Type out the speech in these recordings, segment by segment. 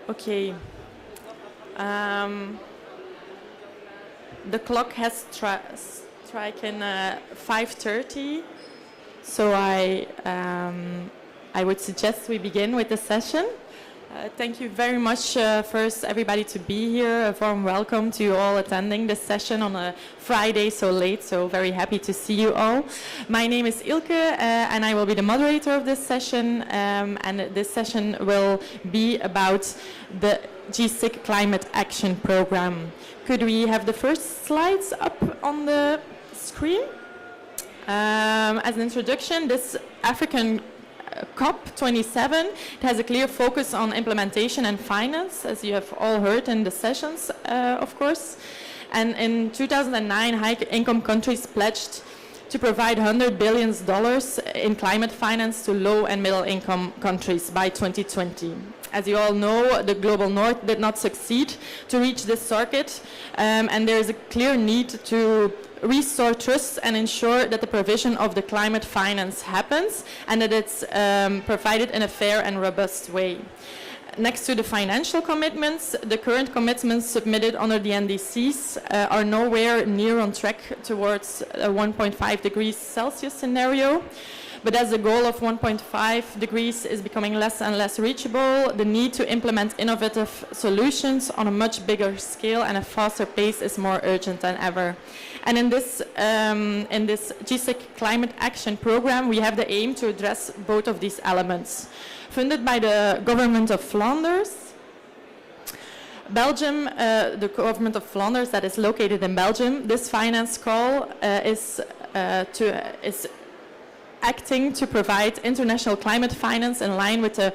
Okay. Um, the clock has striken 5:30, so I would suggest we begin with the session. Thank you very much first everybody to be here. A warm welcome to you all attending this session on a Friday so late, so very happy to see you all. My name is Ilke and I will be the moderator of this session, and this session will be about the G-STIC Climate Action Program. Could we have the first slides up on the screen? As an introduction, this African COP27, it has a clear focus on implementation and finance, as you have all heard in the sessions, of course. And in 2009, high-income countries pledged to provide $100 billion in climate finance to low and middle-income countries by 2020. As you all know, the Global North did not succeed to reach this target, and there is a clear need to restore trust and ensure that the provision of the climate finance happens and that it's provided in a fair and robust way. Next to the financial commitments, the current commitments submitted under the NDCs are nowhere near on track towards a 1.5 degrees Celsius scenario. But as the goal of 1.5 degrees is becoming less and less reachable, the need to implement innovative solutions on a much bigger scale and a faster pace is more urgent than ever. And in this G-STIC Climate Action Program, we have the aim to address both of these elements. Funded by the government of Flanders, Belgium, the government of Flanders that is located in Belgium, this finance call is acting to provide international climate finance in line with the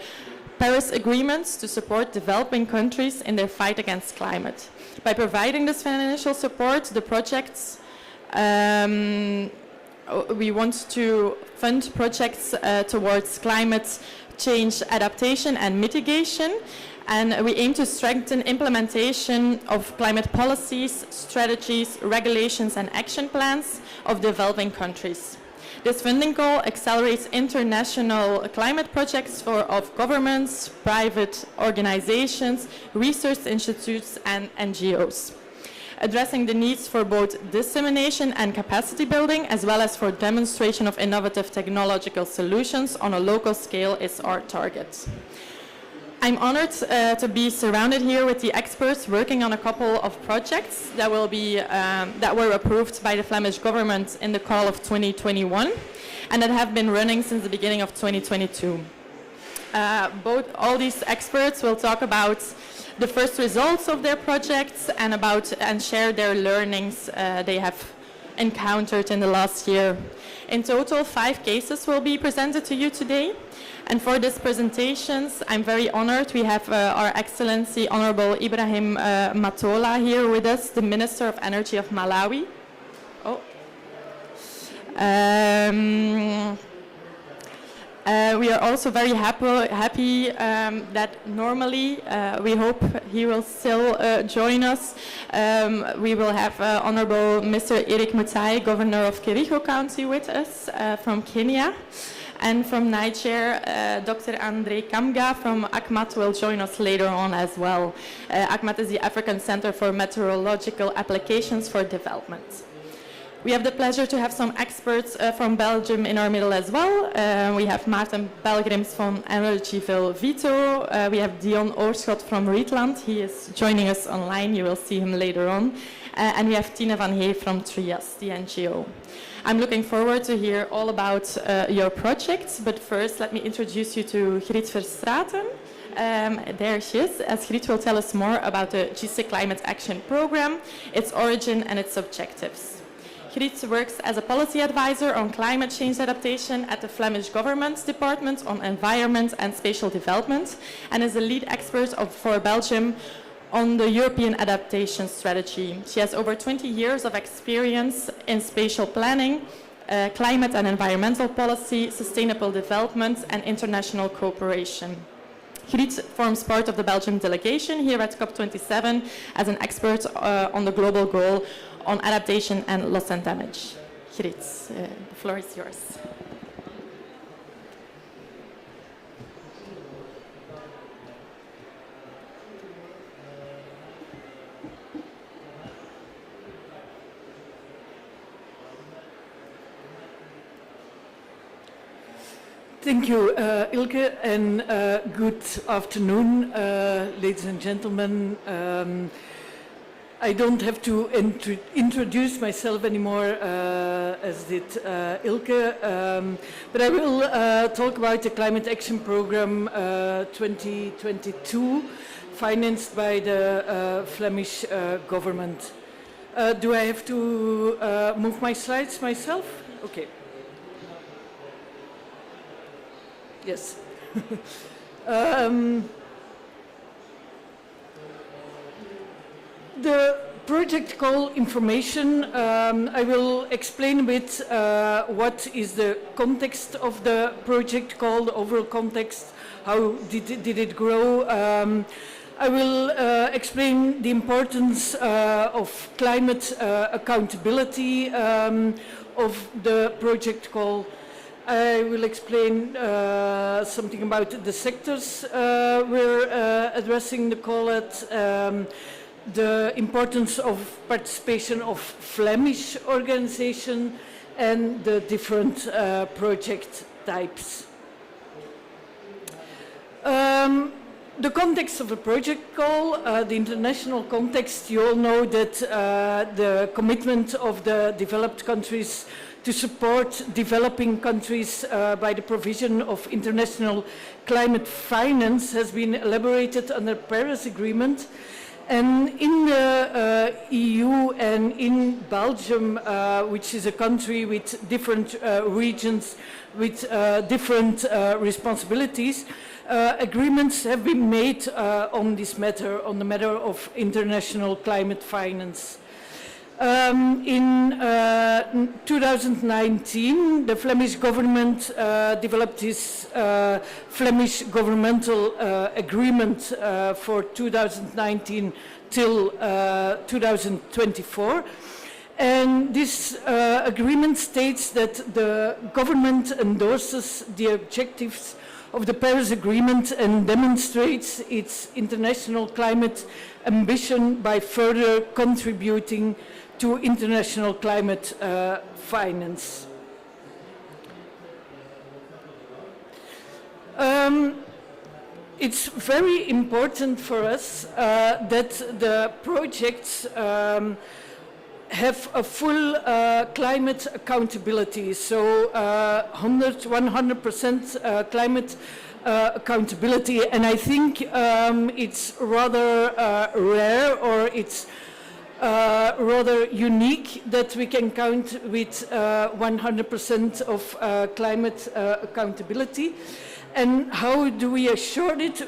Paris agreements to support developing countries in their fight against climate. By providing this financial support, the projects, we want to fund projects towards climate change adaptation and mitigation, and we aim to strengthen implementation of climate policies, strategies, regulations and action plans of developing countries. This funding call accelerates international climate projects of governments, private organizations, research institutes and NGOs, addressing the needs for both dissemination and capacity building, as well as for demonstration of innovative technological solutions on a local scale is our target. I'm honored to be surrounded here with the experts working on a couple of projects that will be that were approved by the Flemish government in the call of 2021 and that have been running since the beginning of 2022. All these experts will talk about the first results of their projects and share their learnings they have encountered in the last year. In total, 5 cases will be presented to you today. And for these presentations, I'm very honored. We have Our Excellency Honorable Ibrahim Matola here with us, the Minister of Energy of Malawi. We are also very happy that normally, we hope he will still join us. We will have Honorable Mr. Eric Mutai, Governor of Kericho County with us from Kenya. And from Niger, Dr. Andre Kamga from ACMAT will join us later on as well. ACMAT is the African Center for Meteorological Applications for Development. We have the pleasure to have some experts from Belgium in our middle as well. We have Maarten Pelgrims from Energyville Vito. We have Dion Oorschot from Rietland. He is joining us online. You will see him later on. And we have Tine van Hee from Trias, the NGO. I'm looking forward to hear all about your projects, but first let me introduce you to Griet Verstraeten. There she is, as Griet will tell us more about the G-STIC Climate Action Program, its origin and its objectives. Griet works as a policy advisor on climate change adaptation at the Flemish Government's Department on Environment and Spatial Development and is a lead expert for Belgium on the European adaptation strategy. She has over 20 years of experience in spatial planning, climate and environmental policy, sustainable development and international cooperation. Griet forms part of the Belgian delegation here at COP27 as an expert on the global goal on adaptation and loss and damage. Griet, the floor is yours. Thank you, Ilke, and good afternoon, ladies and gentlemen. I don't have to introduce myself anymore, as did Ilke, but I will talk about the Climate Action Programme 2022, financed by the Flemish government. Do I have to move my slides myself? Okay. Yes. The project call information, I will explain a bit what is the context of the project call, the overall context, how did it grow. I will explain the importance of climate accountability of the project call. I will explain something about the sectors we're addressing the call at, the importance of participation of Flemish organization and the different project types. The context of a project call, the international context, you all know that the commitment of the developed countries to support developing countries by the provision of international climate finance has been elaborated under the Paris Agreement. And in the EU and in Belgium, which is a country with different regions, with different responsibilities, agreements have been made on this matter, on the matter of international climate finance. In 2019, the Flemish government developed this Flemish governmental agreement for 2019 till 2024. And this agreement states that the government endorses the objectives of the Paris Agreement and demonstrates its international climate ambition by further contributing to international climate finance. It's very important for us that the projects have a full climate accountability, so 100% climate accountability, and I think it's rather rare, or it's rather unique that we can count with 100% of climate accountability. And how do we assure it?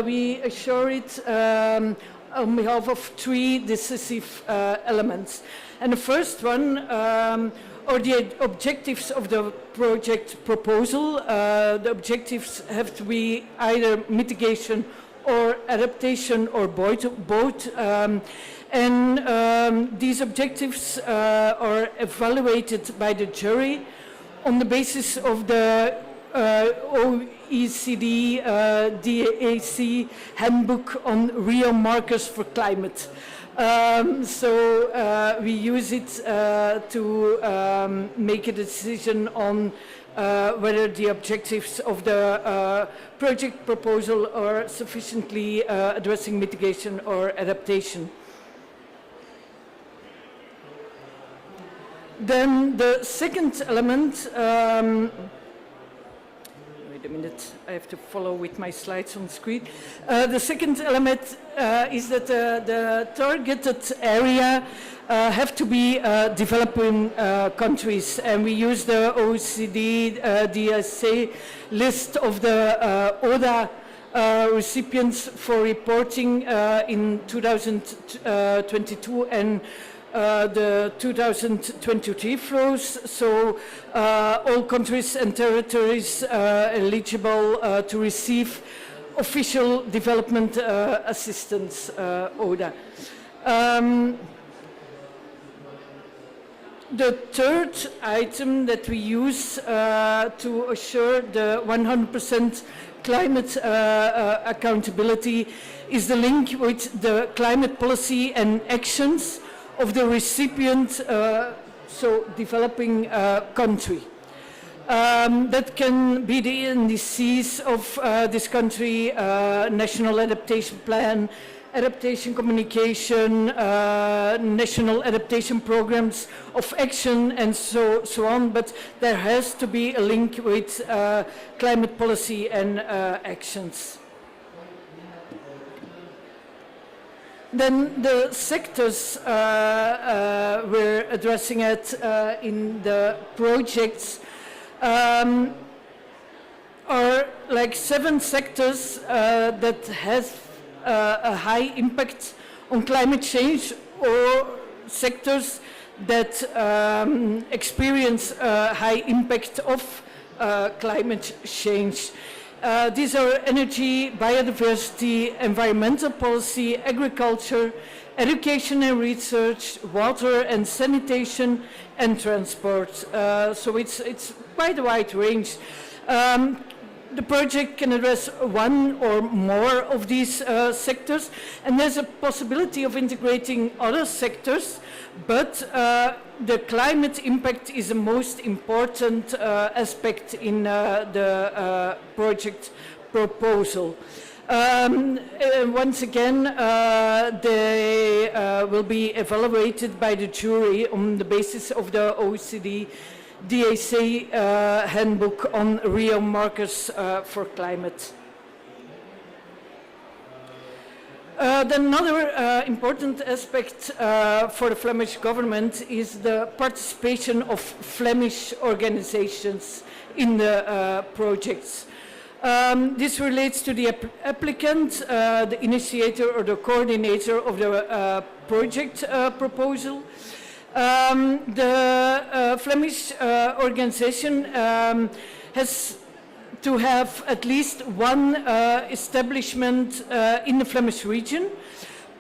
We assure it on behalf of three decisive elements. And the first one are the objectives of the project proposal. The objectives have to be either mitigation or adaptation or both. These objectives are evaluated by the jury on the basis of the OECD DAC handbook on real markers for climate. We use it to make a decision on whether the objectives of the project proposal are sufficiently addressing mitigation or adaptation. Then the second element, wait a minute, I have to follow with my slides on screen. The second element is that the targeted area have to be developing countries, and we use the OECD DSA list of the ODA recipients for reporting in 2022 and the 2023 flows, so all countries and territories eligible to receive official development assistance, ODA. The third item that we use to assure the 100% climate accountability is the link with the climate policy and actions of the recipient, so developing country. That can be the indices of this country, national adaptation plan, adaptation communication, national adaptation programs of action, and so on, but there has to be a link with climate policy and actions. Then the sectors we're addressing at in the projects are like 7 sectors that has a high impact on climate change, or sectors that experience a high impact of climate change. These are energy, biodiversity, environmental policy, agriculture, education and research, water and sanitation, and transport. So it's quite a wide range. The project can address one or more of these sectors, and there's a possibility of integrating other sectors, but the climate impact is the most important aspect in the project proposal. Once again, they will be evaluated by the jury on the basis of the OECD DAC handbook on real markers for climate. Then another important aspect for the Flemish government is the participation of Flemish organizations in the projects. This relates to the applicant, the initiator or the coordinator of the project proposal. The Flemish organization has to have at least one establishment in the Flemish region,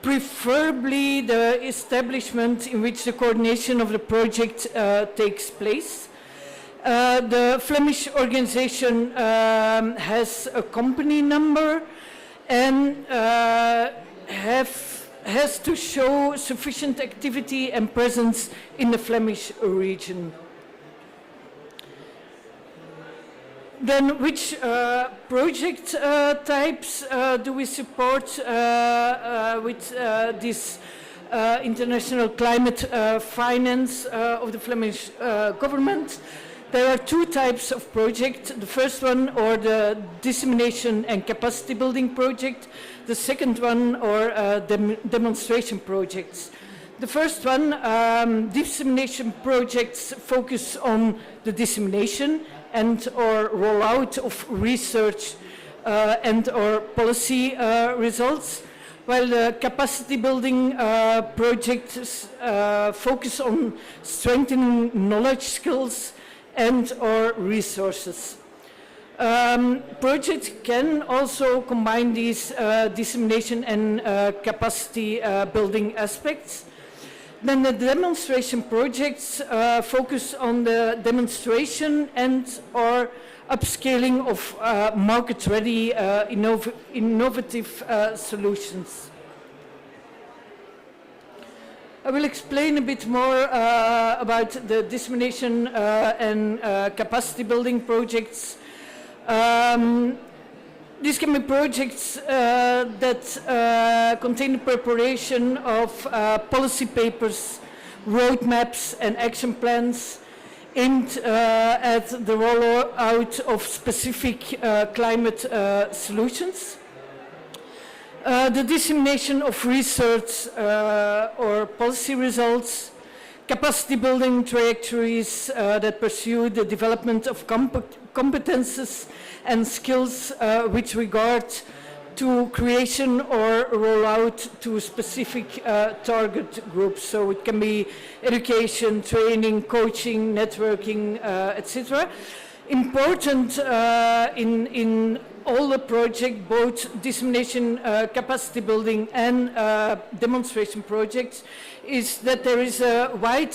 preferably the establishment in which the coordination of the project takes place. The Flemish organization has a company number and has to show sufficient activity and presence in the Flemish region. Then which project types do we support with this international climate finance of the Flemish government? There are 2 types of projects. The first one, or the dissemination and capacity building project. The second one, or demonstration projects. The first one, dissemination projects, focus on the dissemination and or rollout of research and or policy results, while the capacity building projects focus on strengthening knowledge, skills, and or resources. Projects can also combine these dissemination and capacity building aspects. Then the demonstration projects focus on the demonstration and or upscaling of market-ready innovative solutions. I will explain a bit more about the dissemination and capacity building projects. These can be projects that contain the preparation of policy papers, roadmaps and action plans aimed at the rollout of specific climate solutions. The dissemination of research or policy results, capacity building trajectories that pursue the development of competences and skills with regard to creation or rollout to specific target groups. So it can be education, training, coaching, networking, etc. Important in all the project, both dissemination, capacity building and demonstration projects, is that there is a wide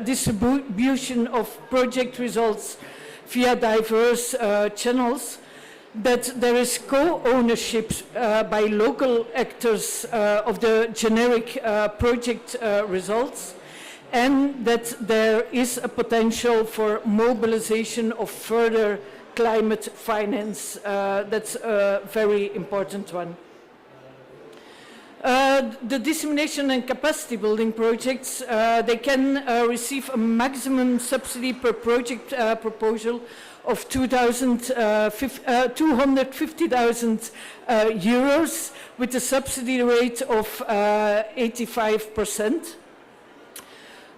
distribution of project results via diverse channels, that there is co-ownership by local actors of the generic project results, and that there is a potential for mobilization of further climate finance. That's a very important one. The dissemination and capacity building projects, they can receive a maximum subsidy per project proposal of 250,000 euros with a subsidy rate of 85%.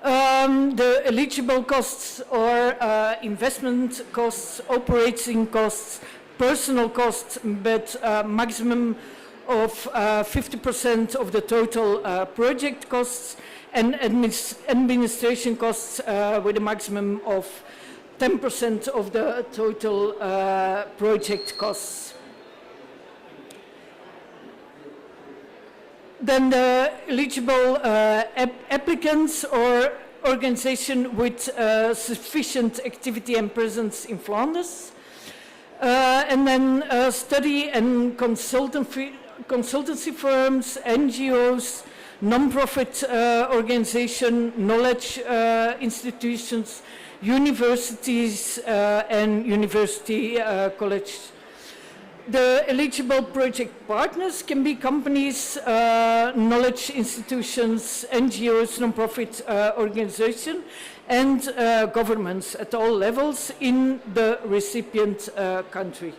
The eligible costs or investment costs, operating costs, personal costs, but maximum of 50% of the total project costs, and administration costs with a maximum of 10% of the total project costs. Then the eligible applicants or organization with sufficient activity and presence in Flanders. And then study and consultancy firms, NGOs, non-profit organization, knowledge institutions, universities and university colleges. The eligible project partners can be companies, knowledge institutions, NGOs, non-profit organizations, and governments at all levels in the recipient country.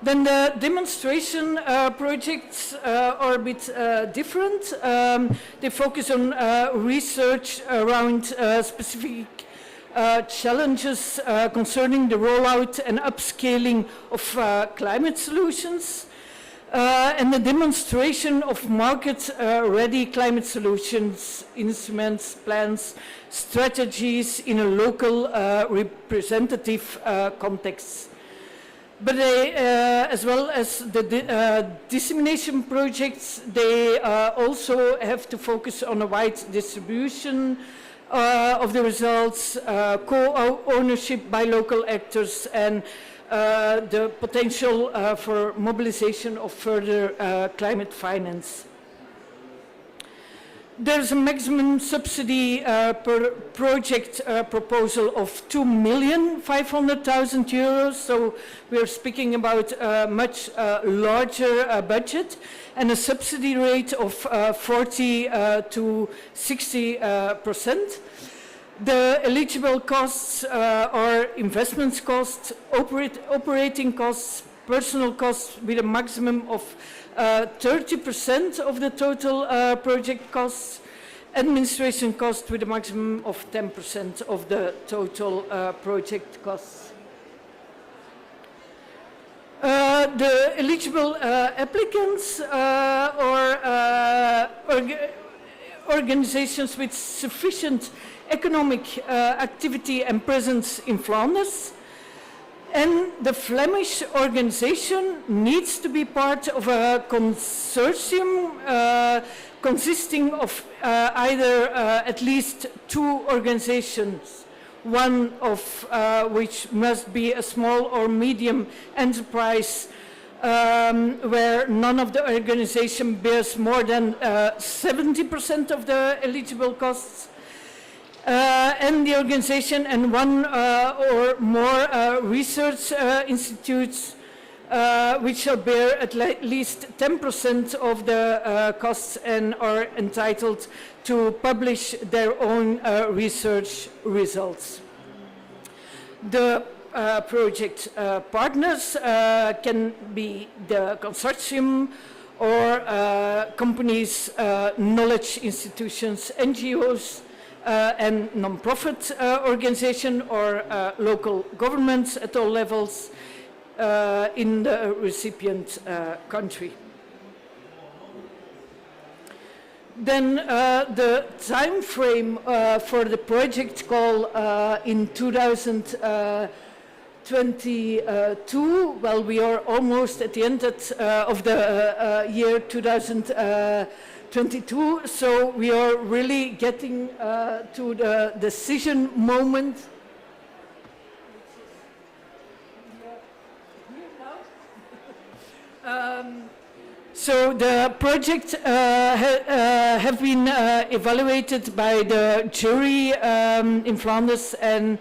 Then the demonstration projects are a bit different. They focus on research around specific challenges concerning the rollout and upscaling of climate solutions and the demonstration of market-ready climate solutions, instruments, plans, strategies in a local representative context. But they, as well as the dissemination projects, they also have to focus on a wide distribution of the results, co-ownership by local actors, and the potential for mobilization of further climate finance. There's a maximum subsidy per project proposal of 2,500,000 euros, so we're speaking about a much larger budget, and a subsidy rate of 40 to 60%. The eligible costs are investment costs, operating costs, personal costs with a maximum of 30% of the total project costs, administration costs with a maximum of 10% of the total project costs. The eligible applicants or organizations with sufficient economic activity and presence in Flanders. And the Flemish organization needs to be part of a consortium consisting of either at least two organizations, one of which must be a small or medium enterprise where none of the organization bears more than 70% of the eligible costs. And the organization and one or more research institutes which shall bear at least 10% of the costs and are entitled to publish their own research results. The project partners can be the consortium or companies, knowledge institutions, NGOs, and non-profit organization or local governments at all levels in the recipient country. Then the time frame for the project call in 2022, well, we are almost at the end of the year 2022, so we are really getting to the decision moment. So the project have been evaluated by the jury in Flanders, and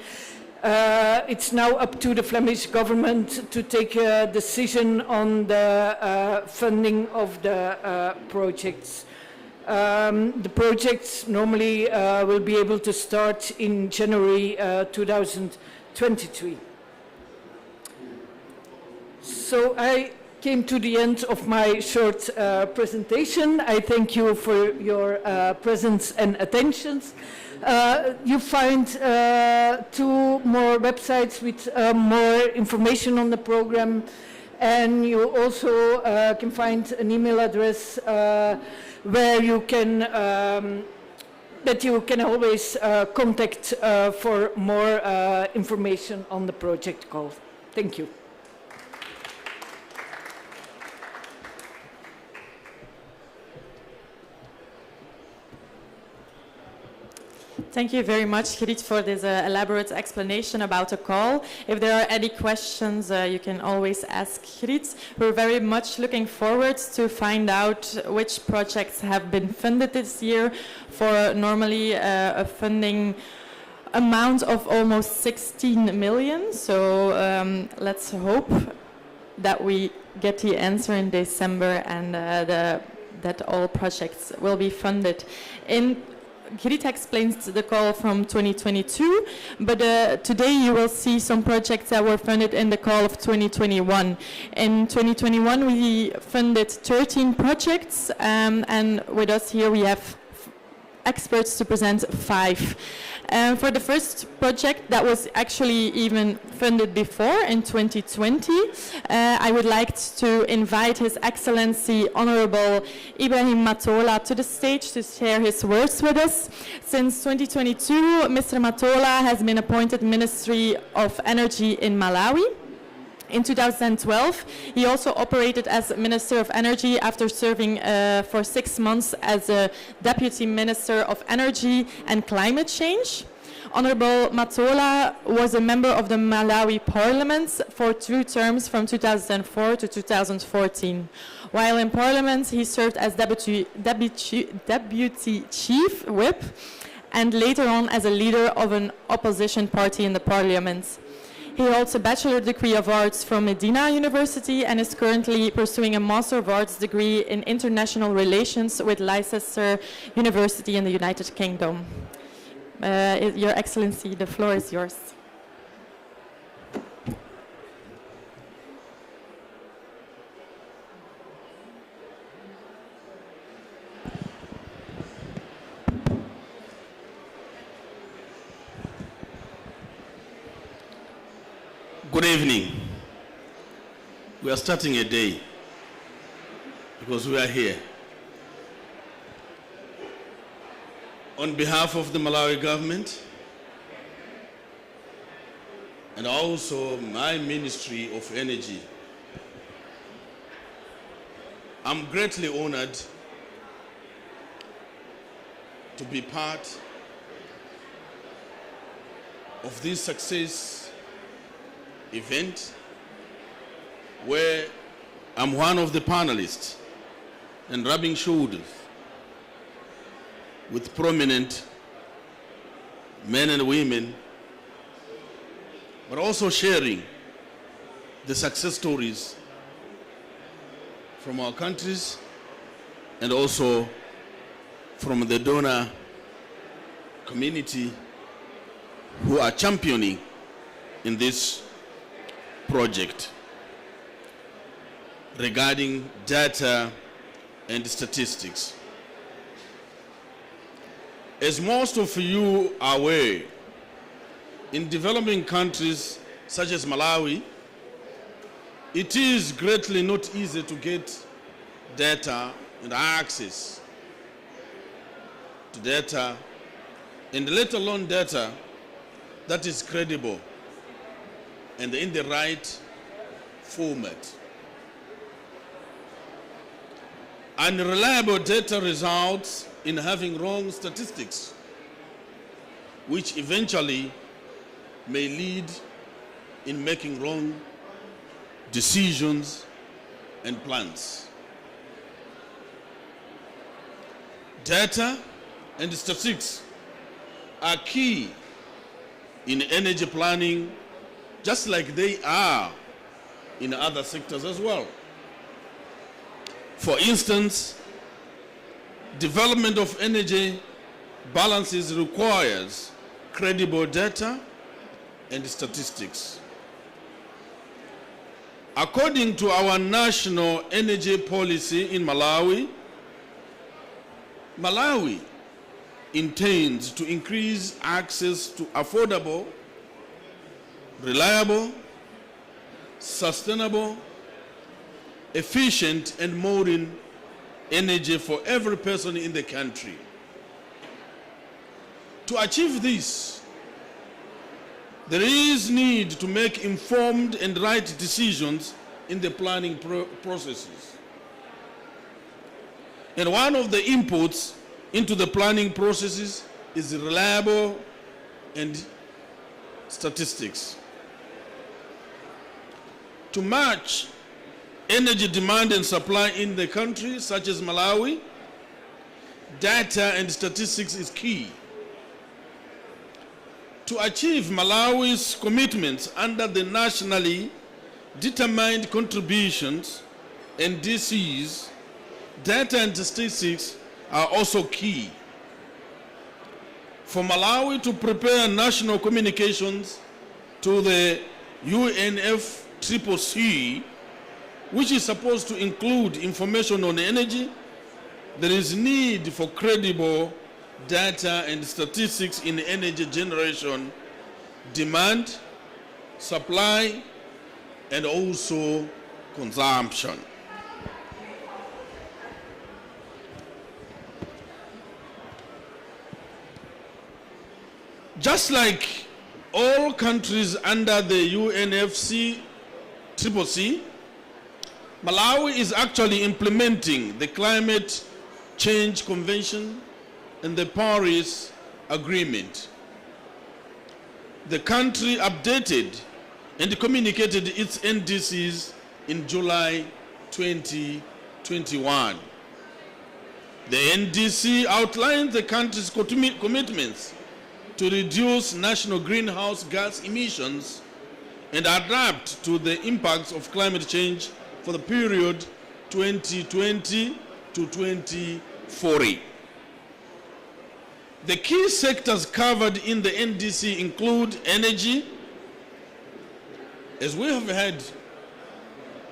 it's now up to the Flemish government to take a decision on the funding of the projects. The projects normally will be able to start in January 2023. So I came to the end of my short presentation. I thank you for your presence and attention. You find 2 more websites with more information on the program, and you also can find an email address where you can that you can always contact for more information on the project call. Thank you. Thank you very much, Griet, for this elaborate explanation about the call. If there are any questions, you can always ask Griet. We're very much looking forward to find out which projects have been funded this year for normally a funding amount of almost 16 million. So let's hope that we get the answer in December and that all projects will be funded. Griet explains the call from 2022, but today you will see some projects that were funded in the call of 2021. In 2021 we funded 13 projects, and with us here we have experts to present 5. For the first project that was actually even funded before in 2020, I would like to invite His Excellency Honorable Ibrahim Matola to the stage to share his words with us. Since 2022, Mr. Matola has been appointed Ministry of Energy in Malawi. In 2012, he also operated as Minister of Energy after serving for 6 months as a Deputy Minister of Energy and Climate Change. Honorable Matola was a member of the Malawi Parliament for 2 terms from 2004 to 2014. While in Parliament, he served as Deputy Chief Whip and later on as a leader of an opposition party in the Parliament. He holds a Bachelor degree of Arts from Medina University and is currently pursuing a Master of Arts degree in International Relations with Leicester University in the United Kingdom. Your Excellency, the floor is yours. Good evening. We are starting a day because we are here. On behalf of the Malawi government and also my Ministry of Energy, I'm greatly honored to be part of this success event where I'm one of the panelists and rubbing shoulders with prominent men and women, but also sharing the success stories from our countries and also from the donor community who are championing in this project regarding data and statistics. As most of you are aware, in developing countries such as Malawi, it is greatly not easy to get data and access to data, and let alone data that is credible and in the right format. Unreliable data results in having wrong statistics, which eventually may lead in making wrong decisions and plans. data and statistics are key in energy planning, just like they are in other sectors as well. For instance, development of energy balances requires credible data and statistics. According to our national energy policy in Malawi, Malawi intends to increase access to affordable, reliable, sustainable, efficient, and modern energy for every person in the country. To achieve this, there is need to make informed and right decisions in the planning processes. And one of the inputs into the planning processes is reliable and statistics. To match energy demand and supply in the country, such as Malawi, data and statistics is key. To achieve Malawi's commitments under the nationally determined contributions and NDCs, data and statistics are also key. For Malawi to prepare national communications to the UNFCCC, which is supposed to include information on energy, there is need for credible data and statistics in energy generation, demand, supply, and also consumption. Just like all countries under the UNFCCC, Malawi is actually implementing the Climate Change Convention and the Paris Agreement. The country updated and communicated its NDCs in July 2021. The NDC outlined the country's commitments to reduce national greenhouse gas emissions and adapt to the impacts of climate change for the period 2020 to 2040. The key sectors covered in the NDC include energy, as we have heard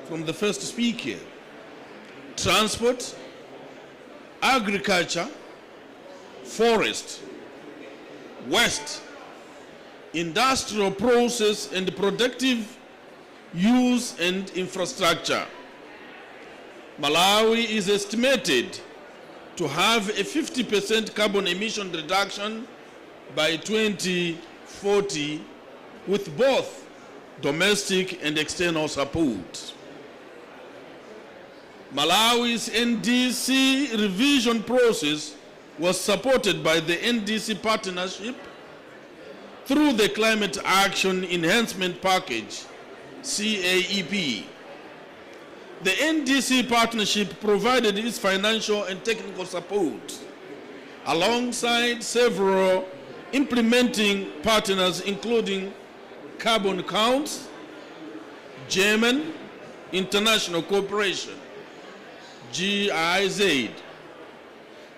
from the first speaker, transport, agriculture, forest, waste, industrial process and productive use and infrastructure. Malawi is estimated to have a 50% carbon emission reduction by 2040 with both domestic and external support. Malawi's NDC revision process was supported by the NDC partnership through the Climate Action Enhancement Package, CAEP. The NDC partnership provided its financial and technical support alongside several implementing partners including Carbon Counts, German International Cooperation, GIZ,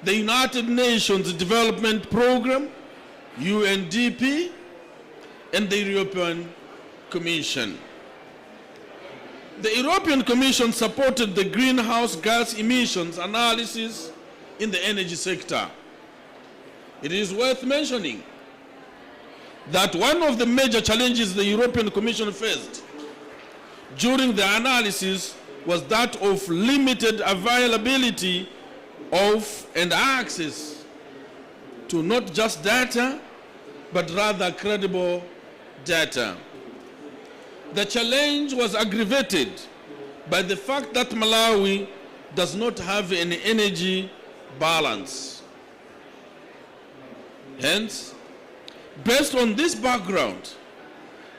the United Nations Development Programme, UNDP, and the European Commission. The European Commission supported the greenhouse gas emissions analysis in the energy sector. It is worth mentioning that one of the major challenges the European Commission faced during the analysis was that of limited availability of and access to not just data, but rather credible data. The challenge was aggravated by the fact that Malawi does not have an energy balance. Hence, based on this background,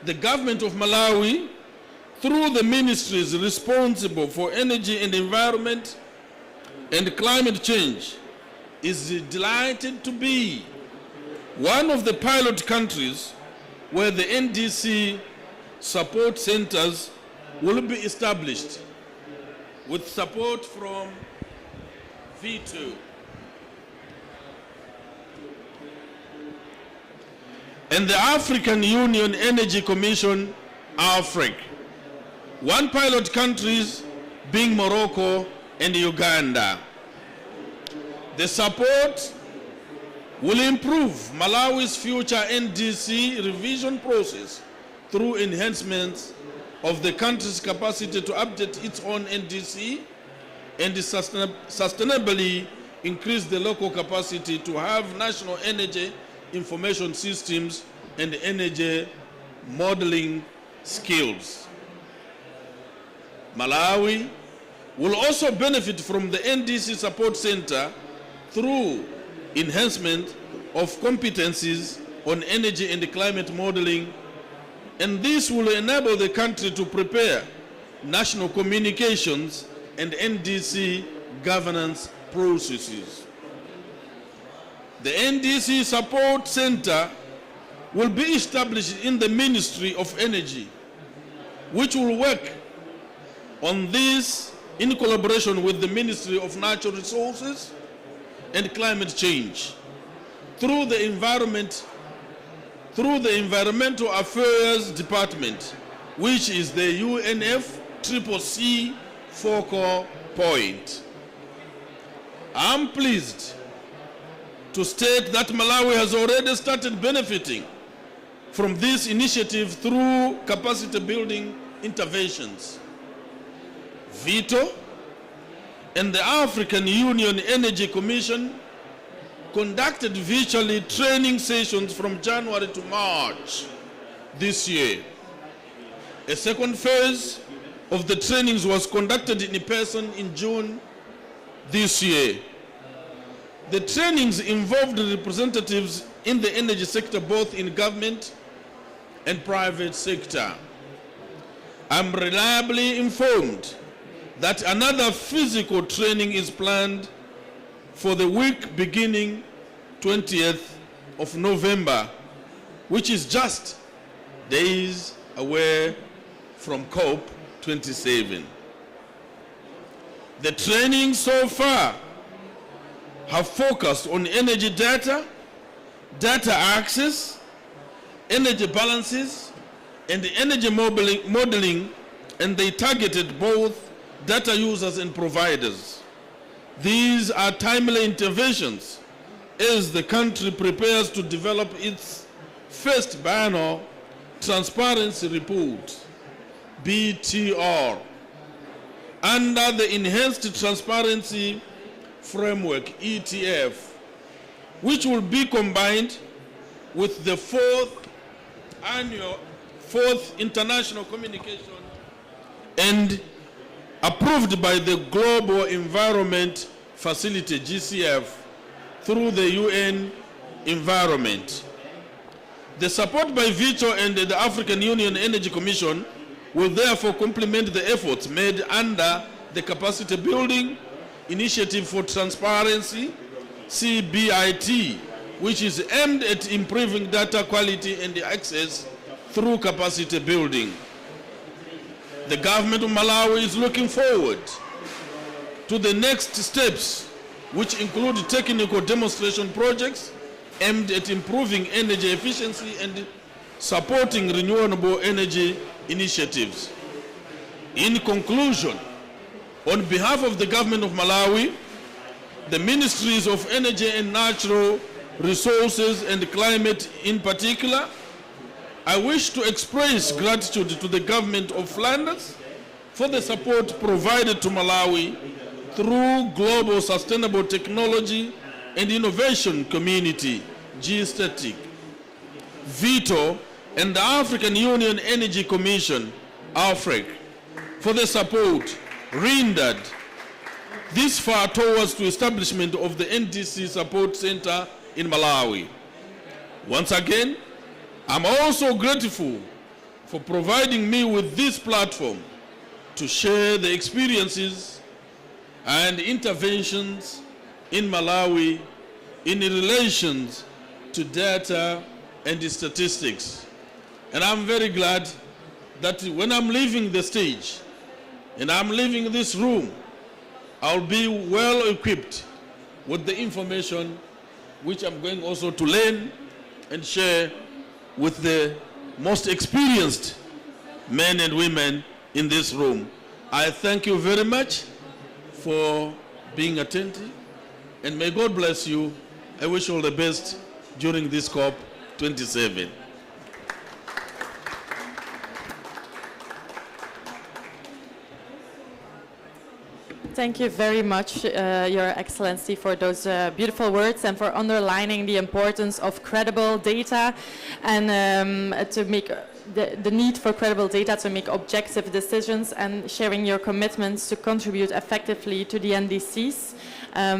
the government of Malawi, through the ministries responsible for energy and environment and climate change, is delighted to be one of the pilot countries where the NDC support centers will be established with support from V2. And the African Union Energy Commission, AFRIC. One pilot countries being Morocco and Uganda. The support will improve Malawi's future NDC revision process through enhancements of the country's capacity to update its own NDC and sustainably increase the local capacity to have national energy information systems and energy modeling skills. Malawi will also benefit from the NDC Support Center through enhancement of competencies on energy and climate modeling, and this will enable the country to prepare national communications and NDC governance processes. The NDC Support Center will be established in the Ministry of Energy, which will work on this in collaboration with the Ministry of Natural Resources and Climate Change through the Environmental Affairs Department, which is the UNFCCC focal point. I'm pleased to state that Malawi has already started benefiting from this initiative through capacity building interventions. VITO and the African Union Energy Commission conducted virtually training sessions from January to March this year. A second phase of the trainings was conducted in person in June this year. The trainings involved representatives in the energy sector, both in government and private sector. I'm reliably informed that another physical training is planned for the week beginning 20th of November, which is just days away from COP27. The training so far have focused on energy data, data access, energy balances, and energy modeling, and they targeted both data users and providers. These are timely interventions as the country prepares to develop its first biennial transparency report, BTR, under the Enhanced Transparency Framework, ETF, which will be combined with the fourth international communication and approved by the Global Environment Facility, GCF, through the UN Environment. The support by VITO and the African Union Energy Commission will therefore complement the efforts made under the Capacity Building Initiative for Transparency, CBIT, which is aimed at improving data quality and access through capacity building. The government of Malawi is looking forward to the next steps, which include technical demonstration projects aimed at improving energy efficiency and supporting renewable energy initiatives. In conclusion, on behalf of the government of Malawi, the Ministries of Energy and Natural Resources and Climate in particular, I wish to express gratitude to the government of Flanders for the support provided to Malawi through Global Sustainable Technology and Innovation Community, G-STIC, VITO, and the African Union Energy Commission, AFRIC, for the support rendered this far towards the establishment of the NDC Support Center in Malawi. Once again, I'm also grateful for providing me with this platform to share the experiences and interventions in Malawi in relation to data and statistics. And I'm very glad that when I'm leaving the stage and I'm leaving this room, I'll be well equipped with the information which I'm going also to learn and share with the most experienced men and women in this room. I thank you very much for being attentive, and may God bless you. I wish you all the best during this COP 27. Thank you very much, Your Excellency, for those beautiful words and for underlining the importance of credible data and to make the need for credible data to make objective decisions, and sharing your commitments to contribute effectively to the NDCs.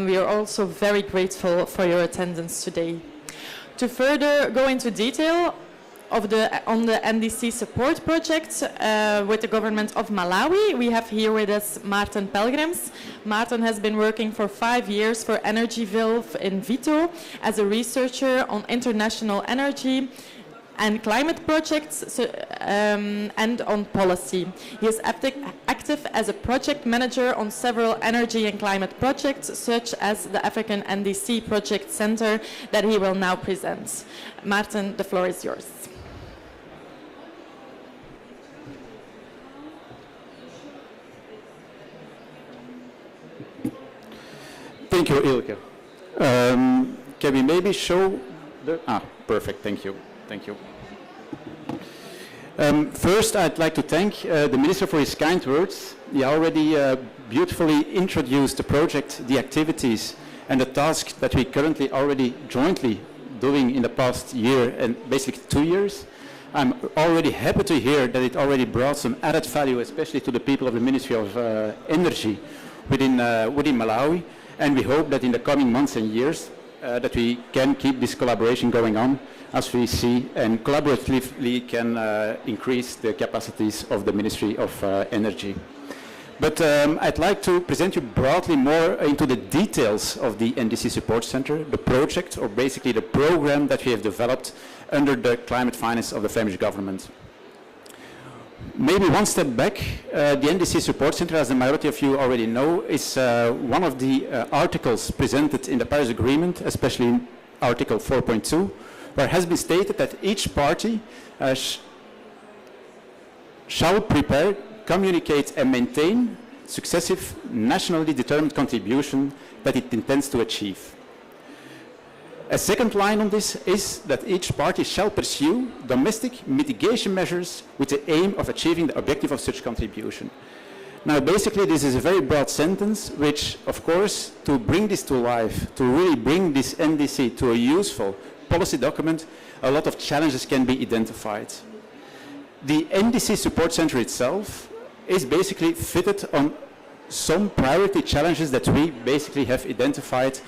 We are also very grateful for your attendance today. To further go into detail on the NDC support project with the government of Malawi, we have here with us Maarten Pelgrims. Maarten has been working for 5 years for Energyville in Vito as a researcher on international energy and climate projects and on policy. He is active as a project manager on several energy and climate projects, such as the African NDC Project Center that he will now present. Maarten, the floor is yours. Thank you, Ilke. Can we maybe show the... perfect, thank you. Thank you. First, I'd like to thank the Minister for his kind words. He already beautifully introduced the project, the activities, and the tasks that we currently already jointly doing in the past year and basically 2 years. I'm already happy to hear that it already brought some added value, especially to the people of the Ministry of Energy within Malawi. And we hope that in the coming months and years that we can keep this collaboration going on as we see and collaboratively can increase the capacities of the Ministry of Energy. But I'd like to present you broadly more into the details of the NDC Support Center, the project, or basically the program that we have developed under the climate finance of the Flemish government. Maybe one step back, the NDC Support Center, as the majority of you already know, is one of the articles presented in the Paris Agreement, especially in Article 4.2, where it has been stated that each party shall prepare, communicate and maintain successive nationally determined contribution that it intends to achieve. A second line on this is that each party shall pursue domestic mitigation measures with the aim of achieving the objective of such contribution. Now basically this is a very broad sentence which of course to bring this to life, to really bring this NDC to a useful policy document, a lot of challenges can be identified. The NDC Support Center itself is basically fitted on some priority challenges that we basically have identified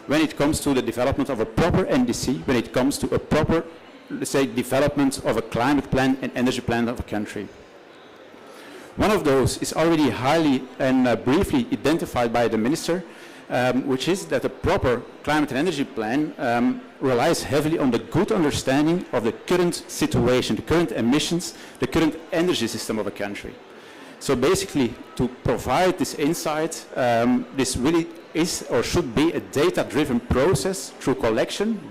when it comes to the development of a proper NDC, when it comes to a proper, let's say, development of a climate plan and energy plan of a country. One of those is already highly and briefly identified by the Minister, which is that a proper climate and energy plan relies heavily on the good understanding of the current situation, the current emissions, the current energy system of a country. So basically, to provide this insight, this really is or should be a data-driven process through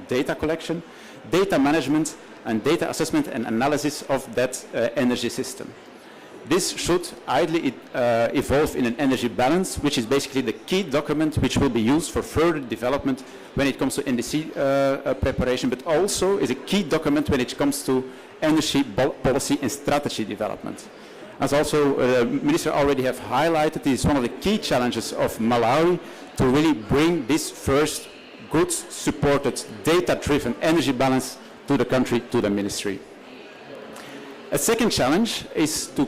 data collection, data management, and data assessment and analysis of that energy system. This should ideally evolve in an energy balance, which is basically the key document which will be used for further development when it comes to NDC preparation, but also is a key document when it comes to energy policy and strategy development. As also the Minister already have highlighted, it is one of the key challenges of Malawi to really bring this first good supported data-driven energy balance to the country, to the Ministry. A second challenge is to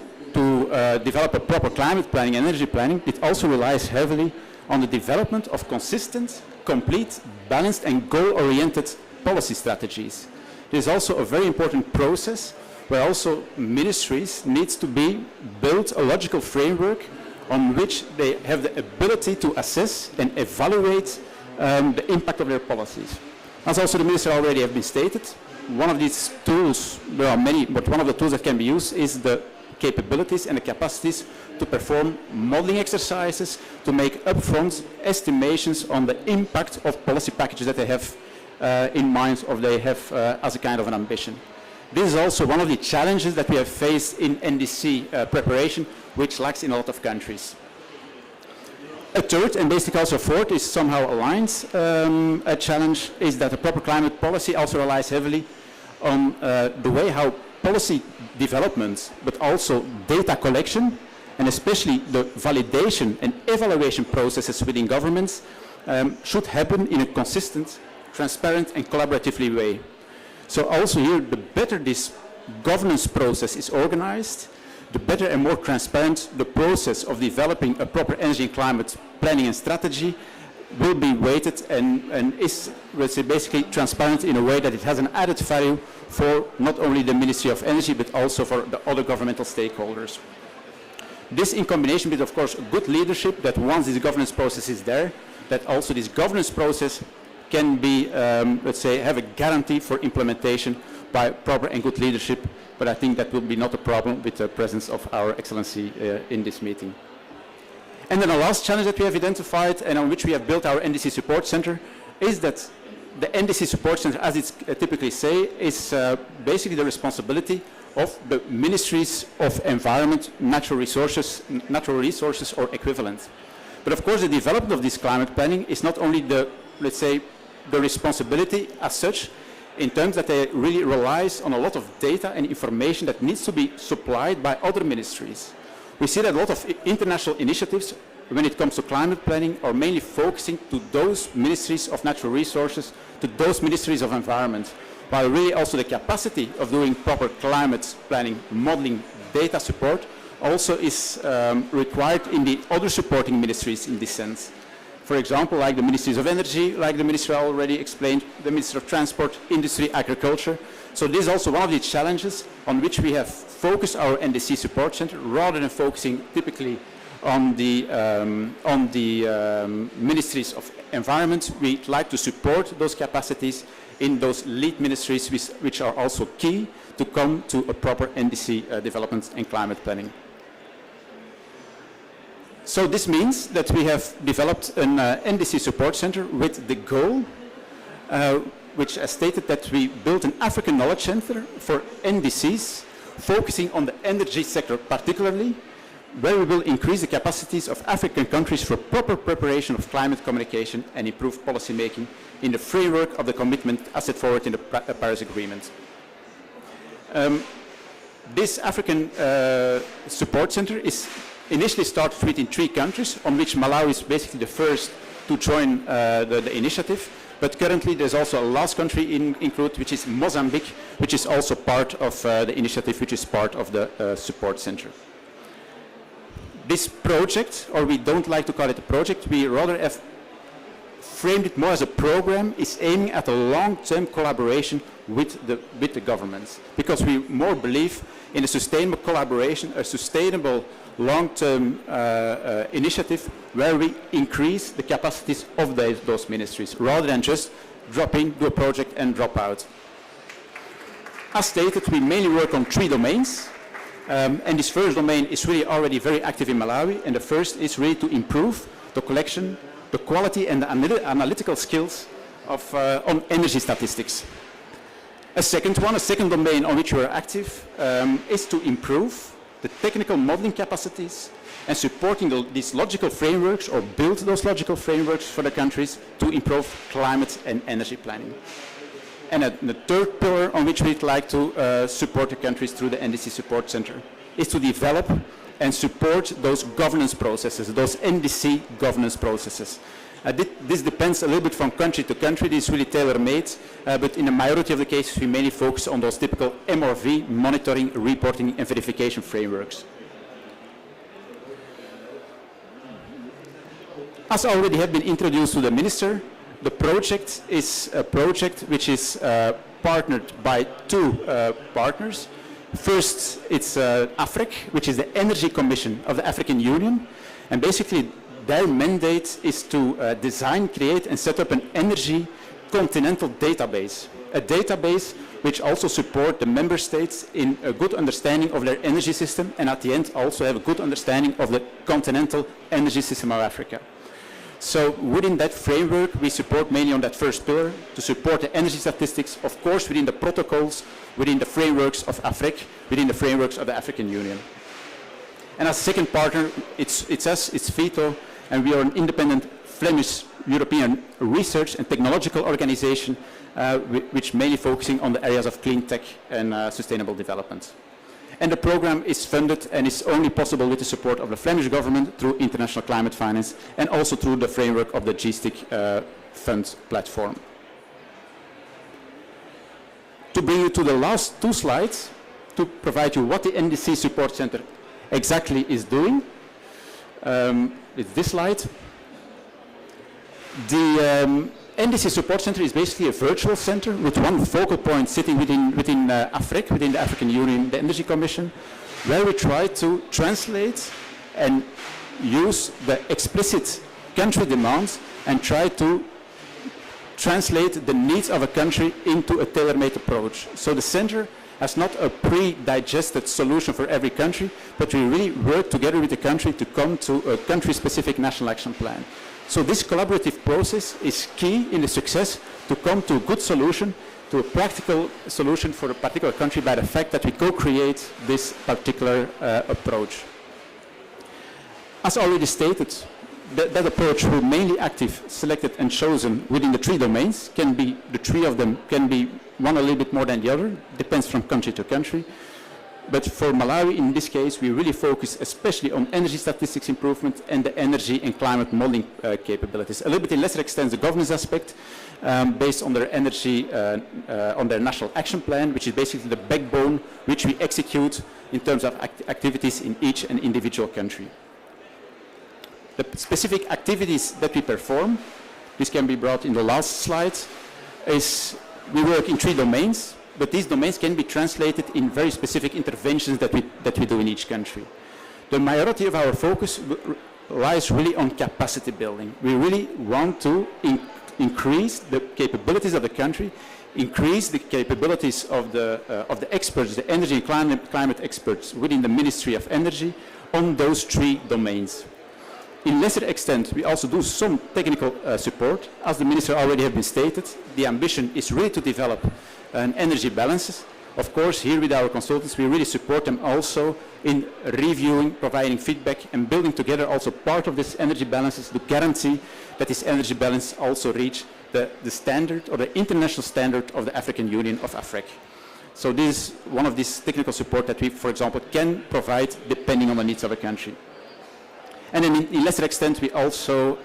develop a proper climate planning and energy planning. It also relies heavily on the development of consistent, complete, balanced and goal-oriented policy strategies. It is also a very important process where also ministries needs to be built a logical framework on which they have the ability to assess and evaluate the impact of their policies. As also the Minister already have been stated, one of these tools, there are many, but one of the tools that can be used is the capabilities and the capacities to perform modeling exercises, to make upfront estimations on the impact of policy packages that they have in mind or they have as a kind of an ambition. This is also one of the challenges that we have faced in NDC preparation, which lacks in a lot of countries. A third, and basically also a fourth, is somehow aligned a challenge, is that the proper climate policy also relies heavily on the way how policy development, but also data collection, and especially the validation and evaluation processes within governments should happen in a consistent, transparent and collaboratively way. So also here, the better this governance process is organized, the better and more transparent the process of developing a proper energy and climate planning and strategy will be weighted and is, let's say, basically transparent in a way that it has an added value for not only the Ministry of Energy, but also for the other governmental stakeholders. This in combination with, of course, good leadership, that once this governance process is there, that also this governance process can be, let's say, have a guarantee for implementation by proper and good leadership, but I think that will be not a problem with the presence of our Excellency in this meeting. And then the last challenge that we have identified and on which we have built our NDC Support Center is that the NDC Support Center, as it's typically say, is basically the responsibility of the Ministries of Environment, Natural Resources or equivalent. But of course the development of this climate planning is not only the, let's say, the responsibility as such, in terms that they really relies on a lot of data and information that needs to be supplied by other ministries. We see that a lot of international initiatives when it comes to climate planning are mainly focusing to those ministries of natural resources, to those ministries of environment, while really also the capacity of doing proper climate planning, modeling, data support also is required in the other supporting ministries in this sense. For example, like the Ministries of Energy, like the Minister already explained, the Minister of Transport, Industry, Agriculture. So this is also one of the challenges on which we have focused our NDC Support Center, rather than focusing typically on the Ministries of Environment. We'd like to support those capacities in those lead ministries which are also key to come to a proper NDC development and climate planning. So this means that we have developed an NDC Support Center with the goal, which has stated that we built an African Knowledge Center for NDCs, focusing on the energy sector particularly, where we will increase the capacities of African countries for proper preparation of climate communication and improved policy making in the framework of the commitment as set forward in the Paris Agreement. This African Support Center is initially started within 3 countries, on which Malawi is basically the first to join the initiative. But currently there's also a last country included, which is Mozambique, which is also part of the initiative, which is part of the support center. This project, or we don't like to call it a project, we rather have framed it more as a program, is aiming at a long-term collaboration with the governments, because we more believe in a sustainable collaboration, a sustainable long-term initiative where we increase the capacities of those ministries, rather than just drop in, do a project and drop out. As stated, we mainly work on 3 domains, and this first domain is really already very active in Malawi, and the first is really to improve the collection, the quality and the analytical skills of, on energy statistics. A second domain on which we are active is to improve the technical modeling capacities and supporting these logical frameworks, or build those logical frameworks for the countries to improve climate and energy planning. And the third pillar on which we'd like to support the countries through the NDC Support Center is to develop and support those governance processes, those NDC governance processes. This depends a little bit from country to country. This is really tailor-made, but in the majority of the cases we mainly focus on those typical MRV, monitoring, reporting and verification frameworks. As already have been introduced to the Minister, the project is a project which is partnered by 2 partners. First, it's AFREC, which is the Energy Commission of the African Union, and basically their mandate is to design, create and set up an energy continental database. A database which also support the member states in a good understanding of their energy system and at the end also have a good understanding of the continental energy system of Africa. So within that framework, we support mainly on that first pillar to support the energy statistics, of course within the protocols, within the frameworks of AFRIC, within the frameworks of the African Union. And as second partner, it's us, it's FITO, and we are an independent Flemish European research and technological organization which mainly focusing on the areas of clean tech and sustainable development. And the program is funded and is only possible with the support of the Flemish government through international climate finance and also through the framework of the G-STIC fund platform. To bring you to the last two slides, to provide you what the NDC Support Center exactly is doing, with this slide. The NDC Support Center is basically a virtual center with one focal point sitting within AFRIC, within the African Union, the Energy Commission, where we try to translate and use the explicit country demands and try to translate the needs of a country into a tailor-made approach. So the center has not a pre-digested solution for every country, but we really work together with the country to come to a country-specific national action plan. So this collaborative process is key in the success to come to a good solution, to a practical solution for a particular country by the fact that we co-create this particular approach. As already stated, that approach will mainly active, selected and chosen within the three domains. Can be the three of them, can be one a little bit more than the other, depends from country to country. But for Malawi, in this case, we really focus especially on energy statistics improvement and the energy and climate modeling capabilities. A little bit in lesser extent, the governance aspect based on their energy, on their national action plan, which is basically the backbone which we execute in terms of activities in each and individual country. The specific activities that we perform, this can be brought in the last slide, is we work in three domains. But these domains can be translated in very specific interventions that we do in each country. The majority of our focus lies really on capacity building. We really want to increase the capabilities of the country, increase the capabilities of the experts, the energy and climate experts within the Ministry of Energy on those three domains. In lesser extent, we also do some technical support. As the Minister already have been stated, the ambition is really to develop an energy balances. Of course, here with our consultants, we really support them also in reviewing, providing feedback, and building together also part of this energy balances to guarantee that this energy balance also reach the standard or the international standard of the African Union of AFRIC. So this is one of these technical support that we, for example, can provide depending on the needs of a country. And then in lesser extent, we also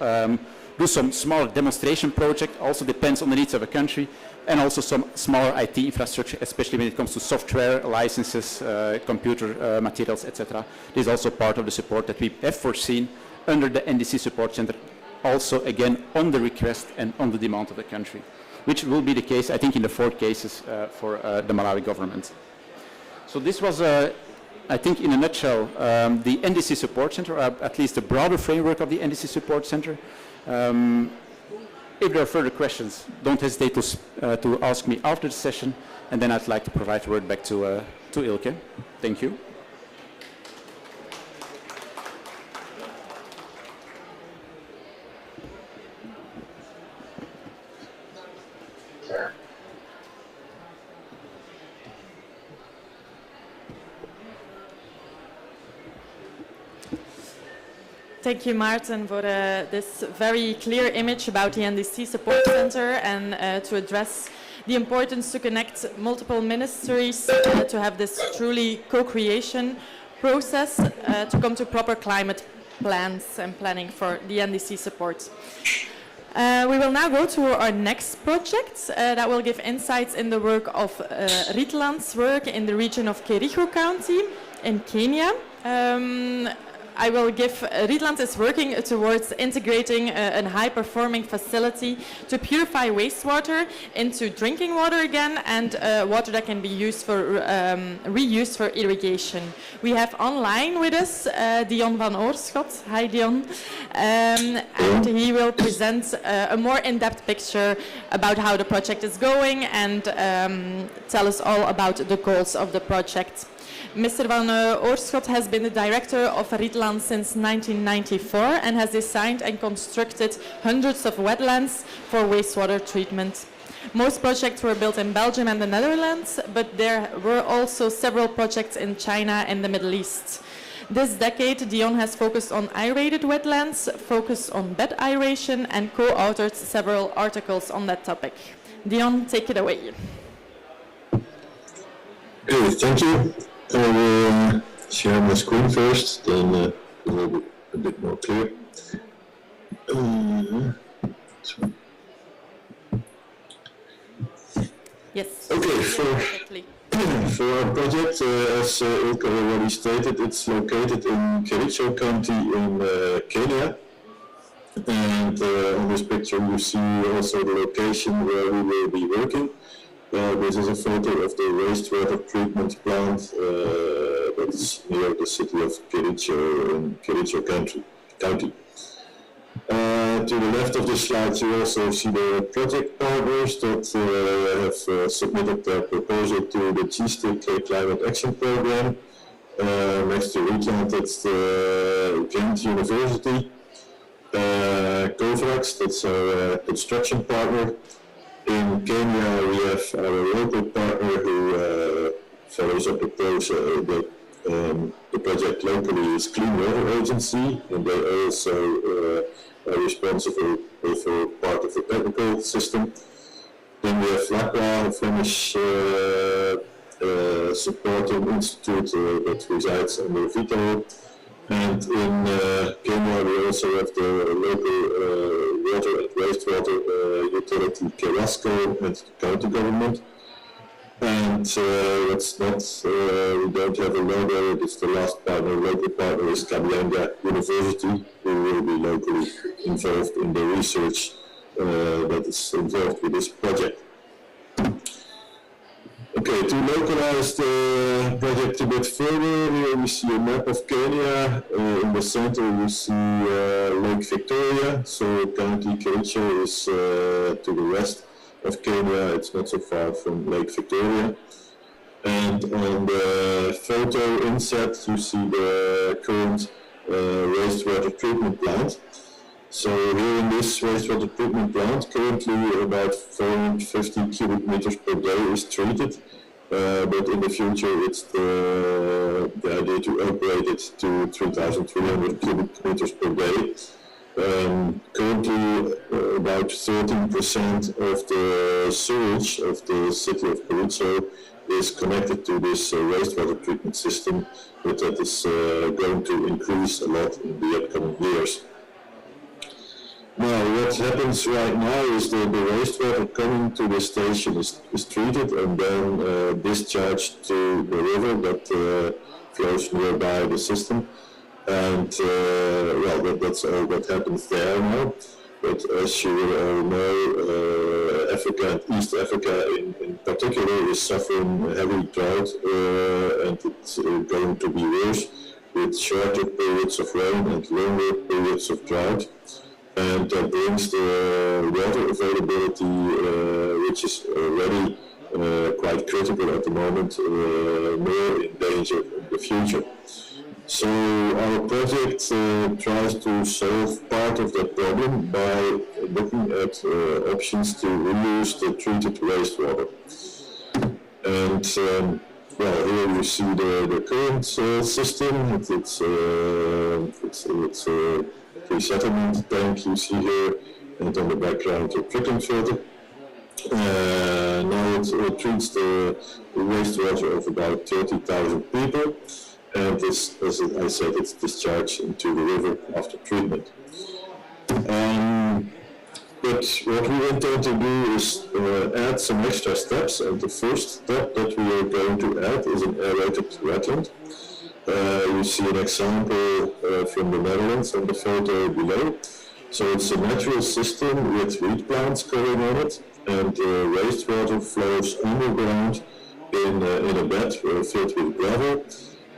do some smaller demonstration project, also depends on the needs of a country, and also some smaller IT infrastructure, especially when it comes to software, licenses, computer materials, etc. This is also part of the support that we have foreseen under the NDC Support Center, also again on the request and on the demand of the country, which will be the case, I think, in the 4 cases for the Malawi government. So this was I think in a nutshell, the NDC Support Center, or at least the broader framework of the NDC Support Center. If there are further questions, don't hesitate to ask me after the session, and then I'd like to provide the word back to Ilke. Thank you. Thank you, Maarten, for this very clear image about the NDC Support Center and to address the importance to connect multiple ministries to have this truly co-creation process to come to proper climate plans and planning for the NDC support. We will now go to our next project that will give insights in the work of Ritland's work in the region of Kericho County in Kenya. I will give, Rietland is working towards integrating a high-performing facility to purify wastewater into drinking water again and water that can be used for, reused for irrigation. We have online with us Dion van Oorschot. Hi Dion. And he will present a more in-depth picture about how the project is going and tell us all about the goals of the project. Mr. van Oorschot has been the director of Rietland since 1994 and has designed and constructed hundreds of wetlands for wastewater treatment. Most projects were built in Belgium and the Netherlands, but there were also several projects in China and the Middle East. This decade, Dion has focused on aerated wetlands, focused on bed aeration, and co-authored several articles on that topic. Dion, take it away. Okay, thank you. I will share my screen first, then it will be a bit more clear. Yes. Okay, for our project, as Ilka already stated, it's located in Kericho County in Kenya. And on this picture you see also the location where we will be working. This is a photo of the wastewater treatment plant that's near the city of Kericho in Kericho County. To the left of the slide you also see the project partners that have submitted their proposal to the G-STIC Climate Action Program. Next to Rietland, it's the Ghent University. Kovrax, that's our construction partner. In Kenya, we have our local partner who follows up the project locally is Clean Water Agency, and they also are responsible for part of the technical system. Then we have FLACWA, a Flemish supporting institute that resides under Vito. And in Kenya, we also have the local water and wastewater utility Kewasco and the county government. And it's not, we don't have a logo, it's the last partner. Local partner is Kabianga University, who will be locally involved in the research that is involved with this project. Okay, to localize the project a bit further, here we see a map of Kenya. In the center you see Lake Victoria, so County Kericho is to the west of Kenya, it's not so far from Lake Victoria. And on the photo inset you see the current wastewater treatment plant. So here in this wastewater treatment plant, currently about 450 cubic meters per day is treated, but in the future it's the idea to upgrade it to 3,300 cubic meters per day. Currently about 13% of the sewage of the city of Kericho is connected to this wastewater treatment system, but that is going to increase a lot in the upcoming years. Now, what happens right now is that the wastewater coming to the station is treated and then discharged to the river that flows nearby the system. And well, that's all what happens there now. But as you all know, Africa and East Africa in particular is suffering heavy drought, and it's going to be worse with shorter periods of rain and longer periods of drought. And that brings the water availability, which is already quite critical at the moment, more in danger in the future. So our project tries to solve part of that problem by looking at options to reuse the treated wastewater. And well, here you see the current system. It's a pre-settlement tank you see here, and on the background a trickling filter. Now it treats the wastewater of about 30,000 people. And this, as I said, it's discharged into the river after treatment. But what we intend to do is add some extra steps, and the first step that we are going to add is an aerated wetland. You see an example from the Netherlands on the photo below. So it's a natural system with reed plants growing on it, and wastewater flows underground in a bed filled with gravel.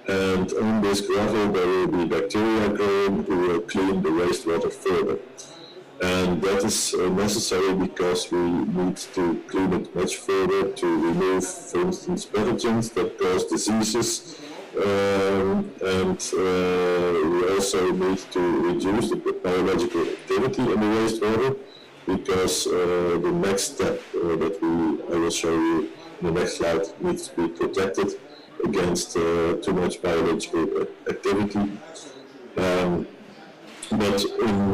And on this gravel there will be bacteria growing who will clean the wastewater further. And that is necessary because we need to clean it much further to remove, for instance, pathogens that cause diseases. And we also need to reduce the biological activity in the wastewater, because the next step that I will show you in the next slide needs to be protected against too much biological activity. But in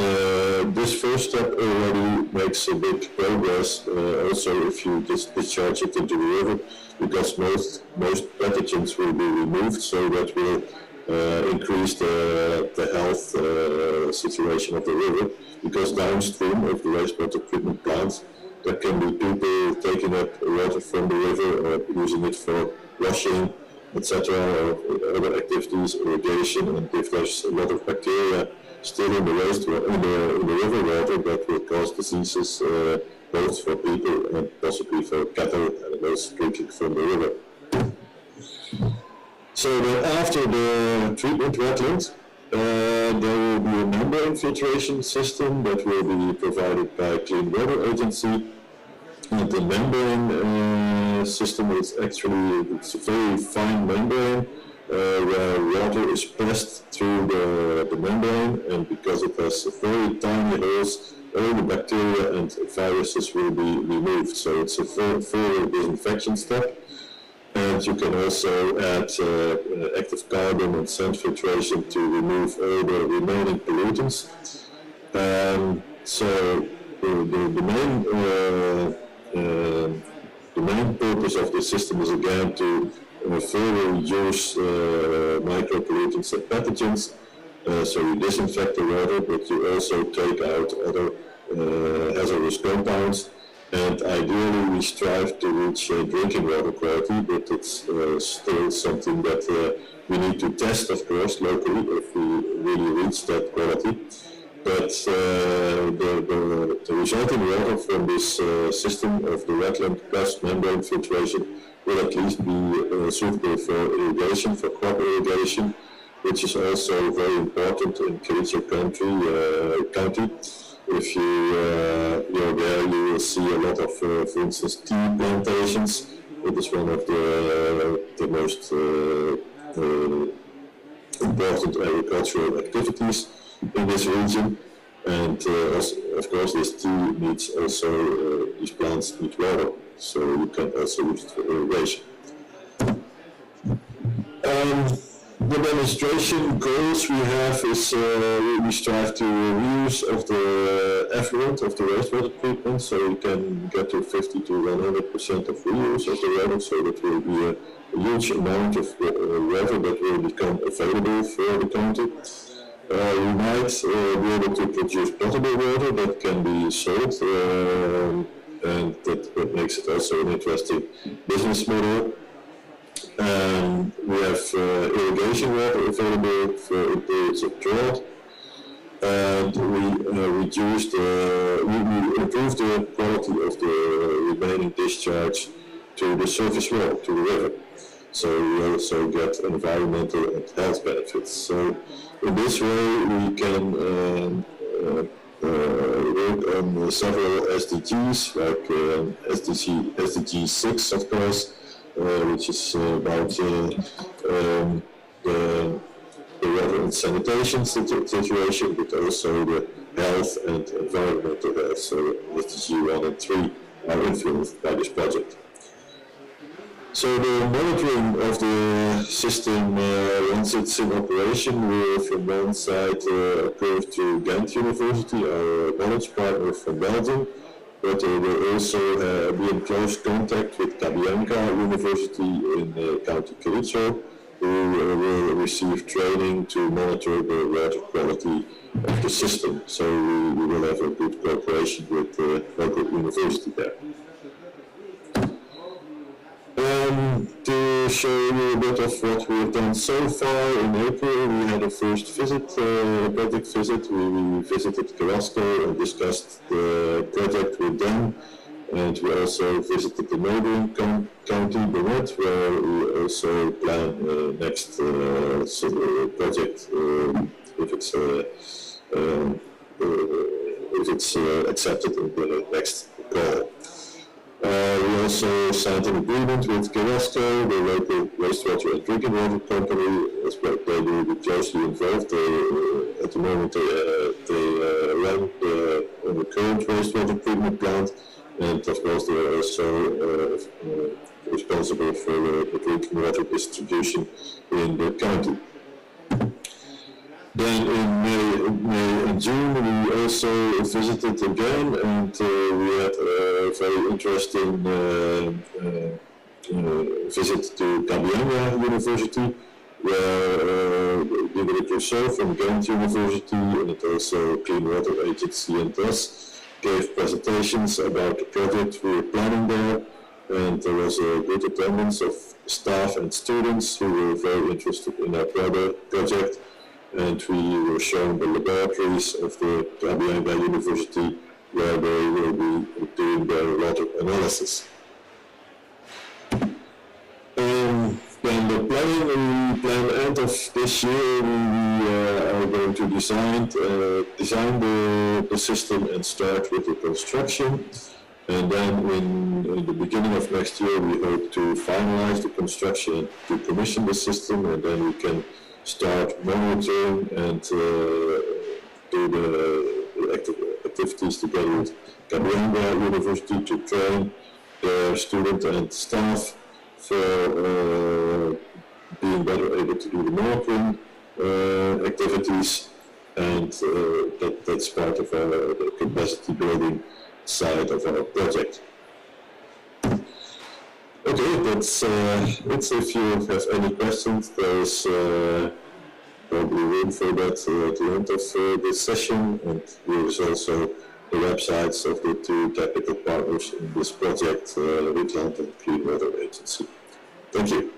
this first step already makes a big progress, also if you just discharge it into the river, because most pathogens will be removed, so that will increase the health situation of the river, because downstream of the wastewater treatment plants there can be people taking up water from the river or using it for washing, etc., or other activities, irrigation, and if there's a lot of bacteria still in the in the river water, that will cause diseases both for people and possibly for cattle and those drinking from the river. So that after the treatment wetland, there will be a membrane filtration system that will be provided by Clean Water Agency. And the membrane system is actually, it's a very fine membrane where water is pressed through the membrane, and because it has very tiny holes, all the bacteria and viruses will be removed. So it's a full disinfection step. And you can also add active carbon and sand filtration to remove all the remaining pollutants. So the main purpose of this system is again to further reduce micropollutants and pathogens. So you disinfect the water, but you also take out other hazardous compounds. And ideally we strive to reach drinking water quality, but it's still something that we need to test, of course, locally if we really reach that quality. But the resulting water from this system of the wetland plus membrane filtration will at least be suitable for irrigation, for crop irrigation, which is also very important in Kericho County. If you're there, you will see a lot of, for instance, tea plantations. It is one of the most important agricultural activities in this region. And of course, this tea needs also, these plants need water, so you can also use it for irrigation. The demonstration goals we have is we strive to reuse of the effluent of the wastewater treatment, so we can get to 50 to 100% of reuse of the water, so that will be a huge amount of water that will become available for the county. We might be able to produce potable water that can be sold, and that makes it also an interesting business model. We have irrigation water available for in periods of drought, and we improve the quality of the remaining discharge to the surface water, to the river. So we also get environmental and health benefits. So in this way we can work on several SDGs, like SDG 6, of course, which is about the water and sanitation situation, but also the health and environmental health. So SDG 1 and 3 are influenced by this project. So the monitoring of the system, once it's in operation, will from one side occur to Ghent University, our knowledge partner from Belgium, but we'll also be in close contact with Cabianca University in County Kericho, who will receive training to monitor the water quality of the system. So we will have a good cooperation with the local university there. The show you a bit of what we have done so far. In April, we had a first visit, project visit. We visited Carrasco and discussed the project with them. And we also visited the neighboring county, Burnett, where we also plan next project if it's accepted in the next call. We also signed an agreement with Carrasco, the local wastewater and drinking water company, as well. They will be closely involved. At the moment, they run the current wastewater treatment plant, and of course, they are also responsible for the drinking water distribution in the county. Then in May and June, we also visited again, and we had a very interesting visit to Cabianga University, where Diederik Rousseau from Ghent University and also Clean Water Agency and us gave presentations about the project we were planning there, and there was a good attendance of staff and students who were very interested in our project. And we were shown the laboratories of the Cabianga University, where they will be doing their water analysis. Then the plan end of this year, we are going to design the system and start with the construction. And then in the beginning of next year, we hope to finalize the construction to commission the system, and then we can start monitoring and do the activities together with Cabianga University to train their students and staff for being better able to do the monitoring activities, and that's part of the capacity building side of our project. Okay, that's it. If you have any questions, there's probably room for that at the end of this session, and there is also the websites of the two technical partners in this project, Witland and Clean Water Agency. Thank you.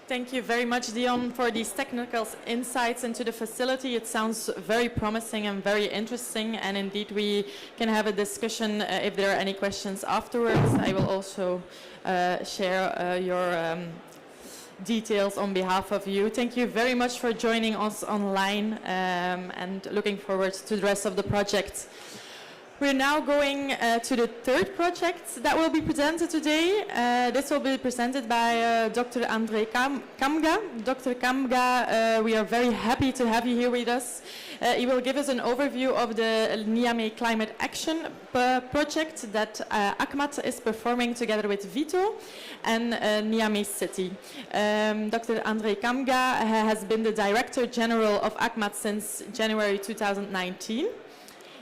Thank you very much, Dion, for these technical insights into the facility. It sounds very promising and very interesting, and indeed we can have a discussion if there are any questions afterwards. I will also share your details on behalf of you. Thank you very much for joining us online, and looking forward to the rest of the project. We're now going to the third project that will be presented today. This will be presented by Dr. André Kamga. Dr. Kamga, we are very happy to have you here with us. He will give us an overview of the Niamey Climate Action project that ACMAT is performing together with Vito and Niamey City. Dr. André Kamga has been the Director General of ACMAT since January 2019.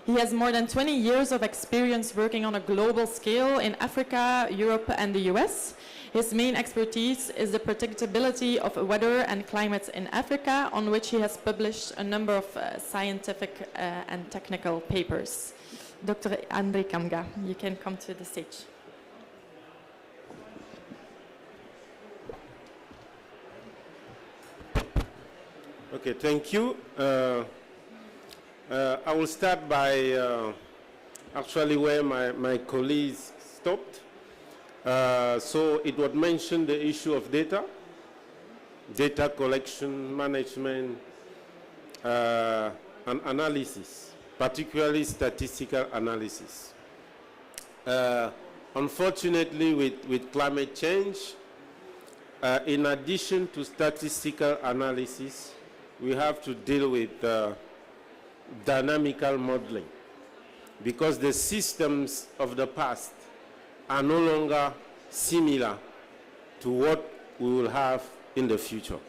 He has more than 20 years of experience working on a global scale in Africa, Europe, and the US. His main expertise is the predictability of weather and climate in Africa, on which he has published a number of scientific and technical papers. Dr. André Kamga, you can come to the stage. Okay, thank you. I will start by actually where my colleagues stopped. So it was mentioned the issue of data collection, management, and analysis, particularly statistical analysis. Unfortunately, with climate change, in addition to statistical analysis, we have to deal with dynamical modeling, because the systems of the past are no longer similar to what we will have in the future.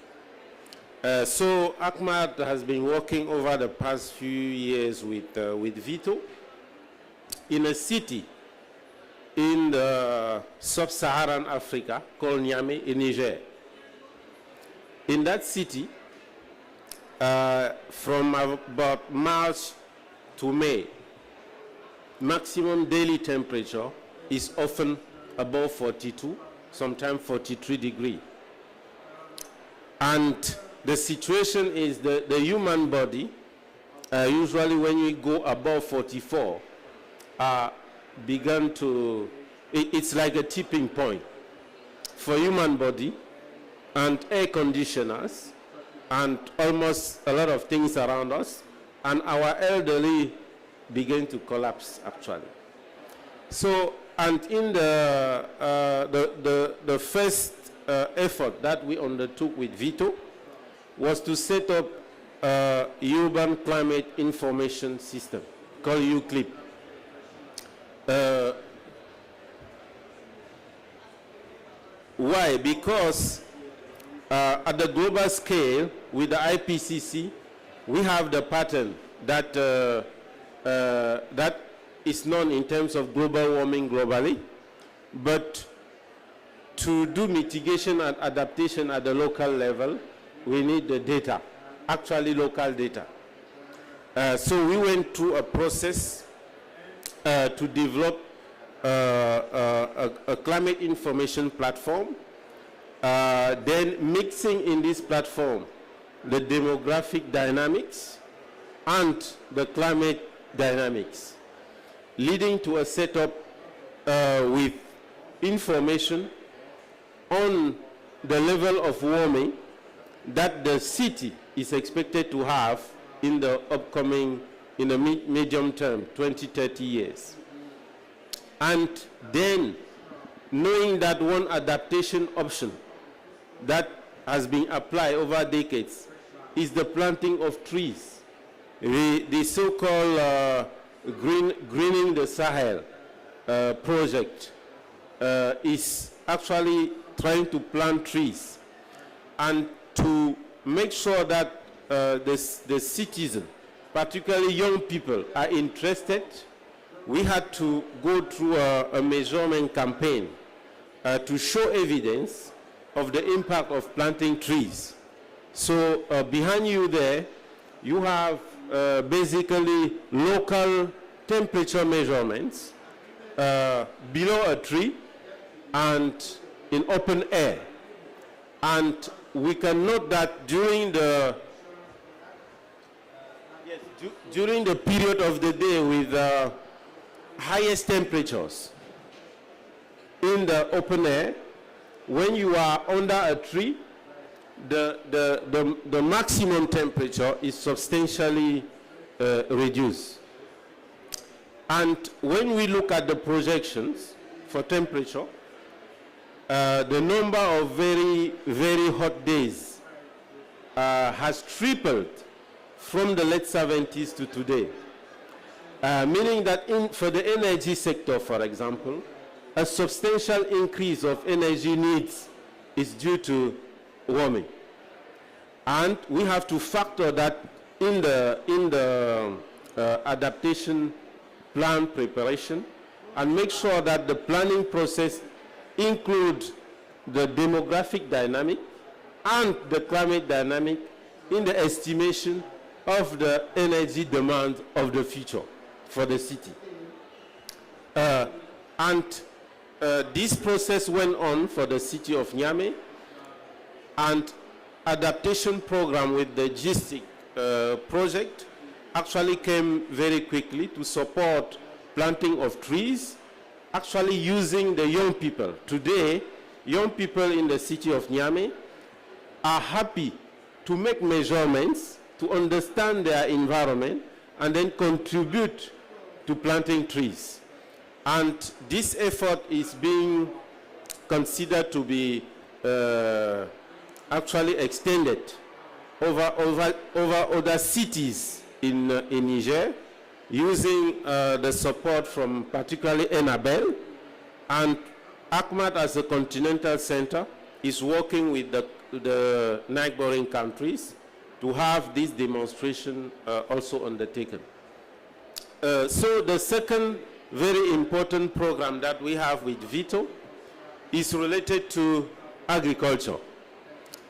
So ACMAT has been working over the past few years with Vito in a city in the sub-Saharan Africa called Niamey in Niger. In that city, from about March to May, maximum daily temperature is often above 42, sometimes 43 degrees. And the situation is the human body, usually when we go above 44, it's like a tipping point for human body and air conditioners and almost a lot of things around us, and our elderly begin to collapse actually. So, and in the first effort that we undertook with Vito was to set up a urban climate information system called UCLIP. Why? Because at the global scale, with the IPCC, we have the pattern that, that is known in terms of global warming globally, but to do mitigation and adaptation at the local level, we need the data, actually local data. So we went through a process to develop a climate information platform, then mixing in this platform the demographic dynamics and the climate dynamics, leading to a setup with information on the level of warming that the city is expected to have in the upcoming, in the medium term, 20, 30 years. And then knowing that one adaptation option that has been applied over decades is the planting of trees. The so-called Greening the Sahel project is actually trying to plant trees and to make sure that the citizen, particularly young people, are interested. We had to go through a measurement campaign to show evidence of the impact of planting trees. So behind you there, you have basically local temperature measurements below a tree and in open air. And we can note that during the period of the day with highest temperatures in the open air, when you are under a tree, the maximum temperature is substantially reduced. And when we look at the projections for temperature, the number of very, very hot days has tripled from the late 70s to today. Meaning that for the energy sector, for example, a substantial increase of energy needs is due to warming. And we have to factor that in the adaptation plan preparation and make sure that the planning process includes the demographic dynamic and the climate dynamic in the estimation of the energy demand of the future for the city. This process went on for the city of Niamey, and adaptation program with the G-STIC project actually came very quickly to support planting of trees, actually using the young people. Today, young people in the city of Niamey are happy to make measurements, to understand their environment, and then contribute to planting trees. And this effort is being considered to be actually extended over other cities in Niger, using the support from particularly Enabel, and ACMAT as a continental center is working with the neighboring countries to have this demonstration also undertaken. So the second very important program that we have with Vito is related to agriculture.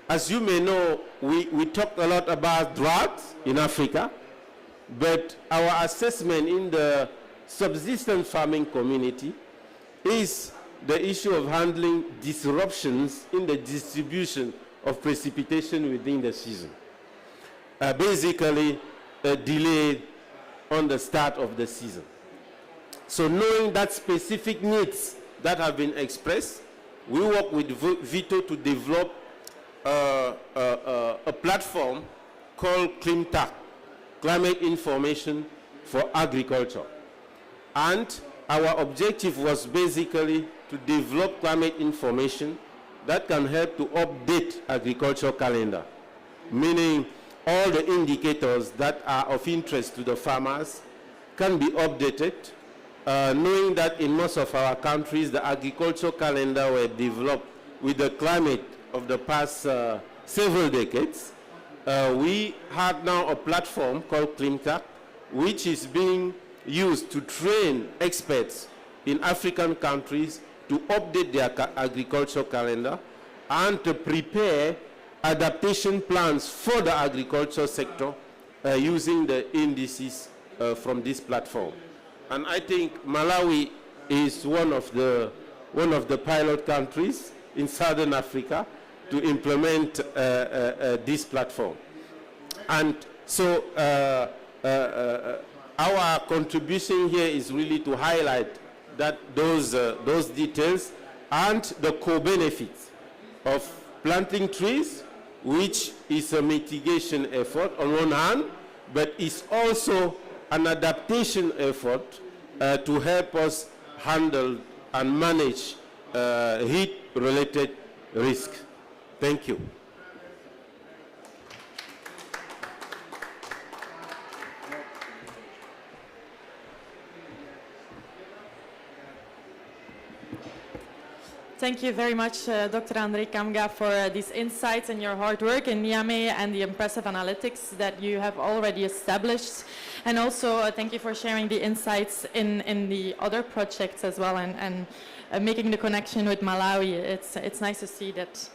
As you may know, we talked a lot about drought in Africa, but our assessment in the subsistence farming community is the issue of handling disruptions in the distribution of precipitation within the season. Basically, a delay on the start of the season. So knowing that specific needs that have been expressed, we work with Vito to develop a platform called ClimTAC, Climate Information for Agriculture. And our objective was basically to develop climate information that can help to update agricultural calendar, meaning all the indicators that are of interest to the farmers can be updated, knowing that in most of our countries, the agricultural calendar were developed with the climate of the past several decades. We have now a platform called ClimTAC, which is being used to train experts in African countries to update their agricultural calendar and to prepare adaptation plans for the agricultural sector using the indices from this platform. And I think Malawi is one of the pilot countries in Southern Africa to implement this platform. And so our contribution here is really to highlight that those details and the co-benefits of planting trees, which is a mitigation effort on one hand, but is also an adaptation effort to help us handle and manage heat-related risk. Thank you. Thank you very much, Dr. André Kamga, for these insights and your hard work in Niamey and the impressive analytics that you have already established. And also, thank you for sharing the insights in the other projects as well and making the connection with Malawi. It's nice to see that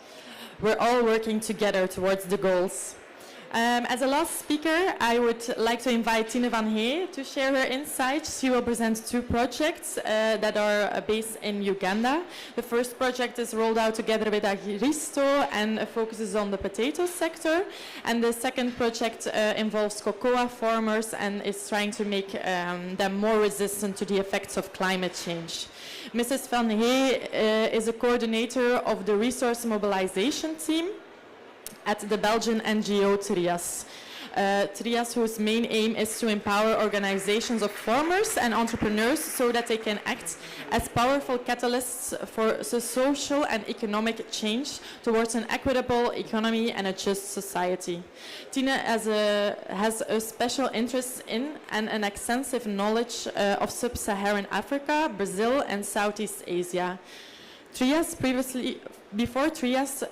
we're all working together towards the goals. As a last speaker, I would like to invite Tine van Hee to share her insights. She will present two projects that are based in Uganda. The first project is rolled out together with Agristo and focuses on the potato sector. And the second project involves cocoa farmers and is trying to make them more resistant to the effects of climate change. Mrs. van Hee is a coordinator of the resource mobilization team at the Belgian NGO TRIAS. TRIAS, whose main aim is to empower organizations of farmers and entrepreneurs so that they can act as powerful catalysts for social and economic change towards an equitable economy and a just society. Tina has a special interest in and an extensive knowledge of sub-Saharan Africa, Brazil, and Southeast Asia. Before TRIAS,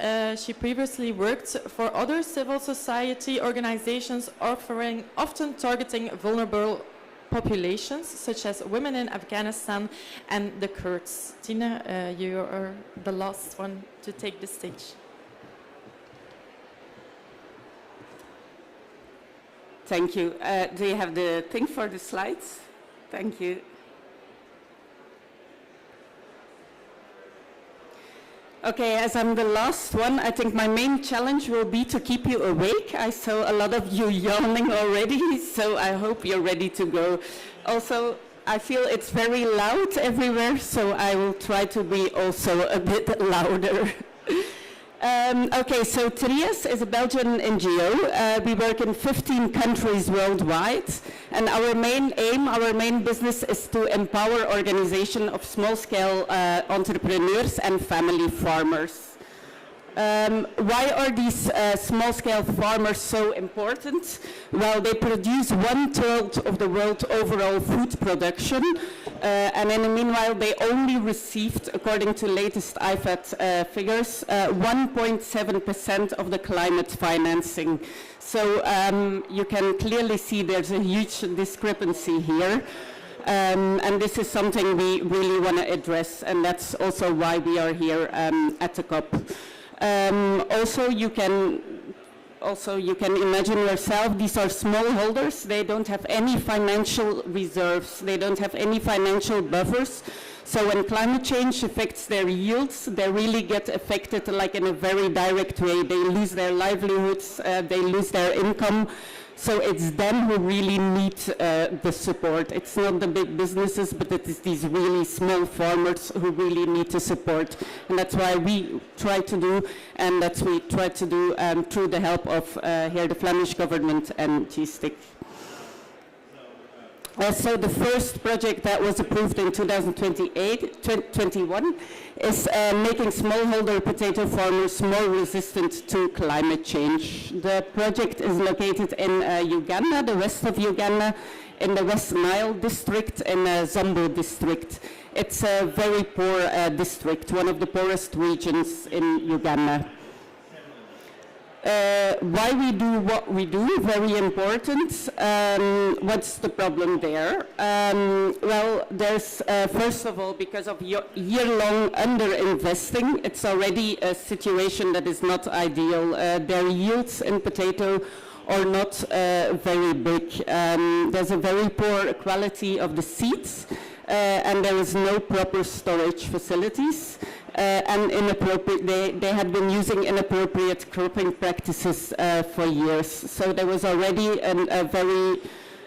she previously worked for other civil society organizations often targeting vulnerable populations, such as women in Afghanistan and the Kurds. Tina, you are the last one to take the stage. Thank you. Do you have the thing for the slides? Thank you. Okay, as I'm the last one, I think my main challenge will be to keep you awake. I saw a lot of you yawning already, so I hope you're ready to go. Also, I feel it's very loud everywhere, so I will try to be also a bit louder. Okay, so TRIAS is a Belgian NGO. We work in 15 countries worldwide, and our main aim, our main business is to empower organization of small-scale entrepreneurs and family farmers. Why are these small-scale farmers so important? Well, they produce 1/3 of the world's overall food production, and in the meanwhile, they only received, according to latest IFAD figures, 1.7% of the climate financing. So you can clearly see there's a huge discrepancy here. And this is something we really want to address, and that's also why we are here at the COP. Also, you can also you can imagine yourself, these are smallholders. They don't have any financial reserves. They don't have any financial buffers. So when climate change affects their yields, they really get affected like in a very direct way. They lose their livelihoods, they lose their income. So it's them who really need the support. It's not the big businesses, but it is these really small farmers who really need the support. And that's why we try to do, and that's what we try to do through the help of here the Flemish government and G-STIC. Also, the first project that was approved in 2021 is making smallholder potato farmers more resistant to climate change. The project is located in Uganda, the west of Uganda, in the West Nile district and Zambo district. It's a very poor district, one of the poorest regions in Uganda. Why we do what we do, very important. What's the problem there? Well, there's, first of all, because of year-long underinvesting, it's already a situation that is not ideal. Their yields in potato are not very big. There's a very poor quality of the seeds, and there is no proper storage facilities. And they had been using inappropriate cropping practices for years. So there was already a very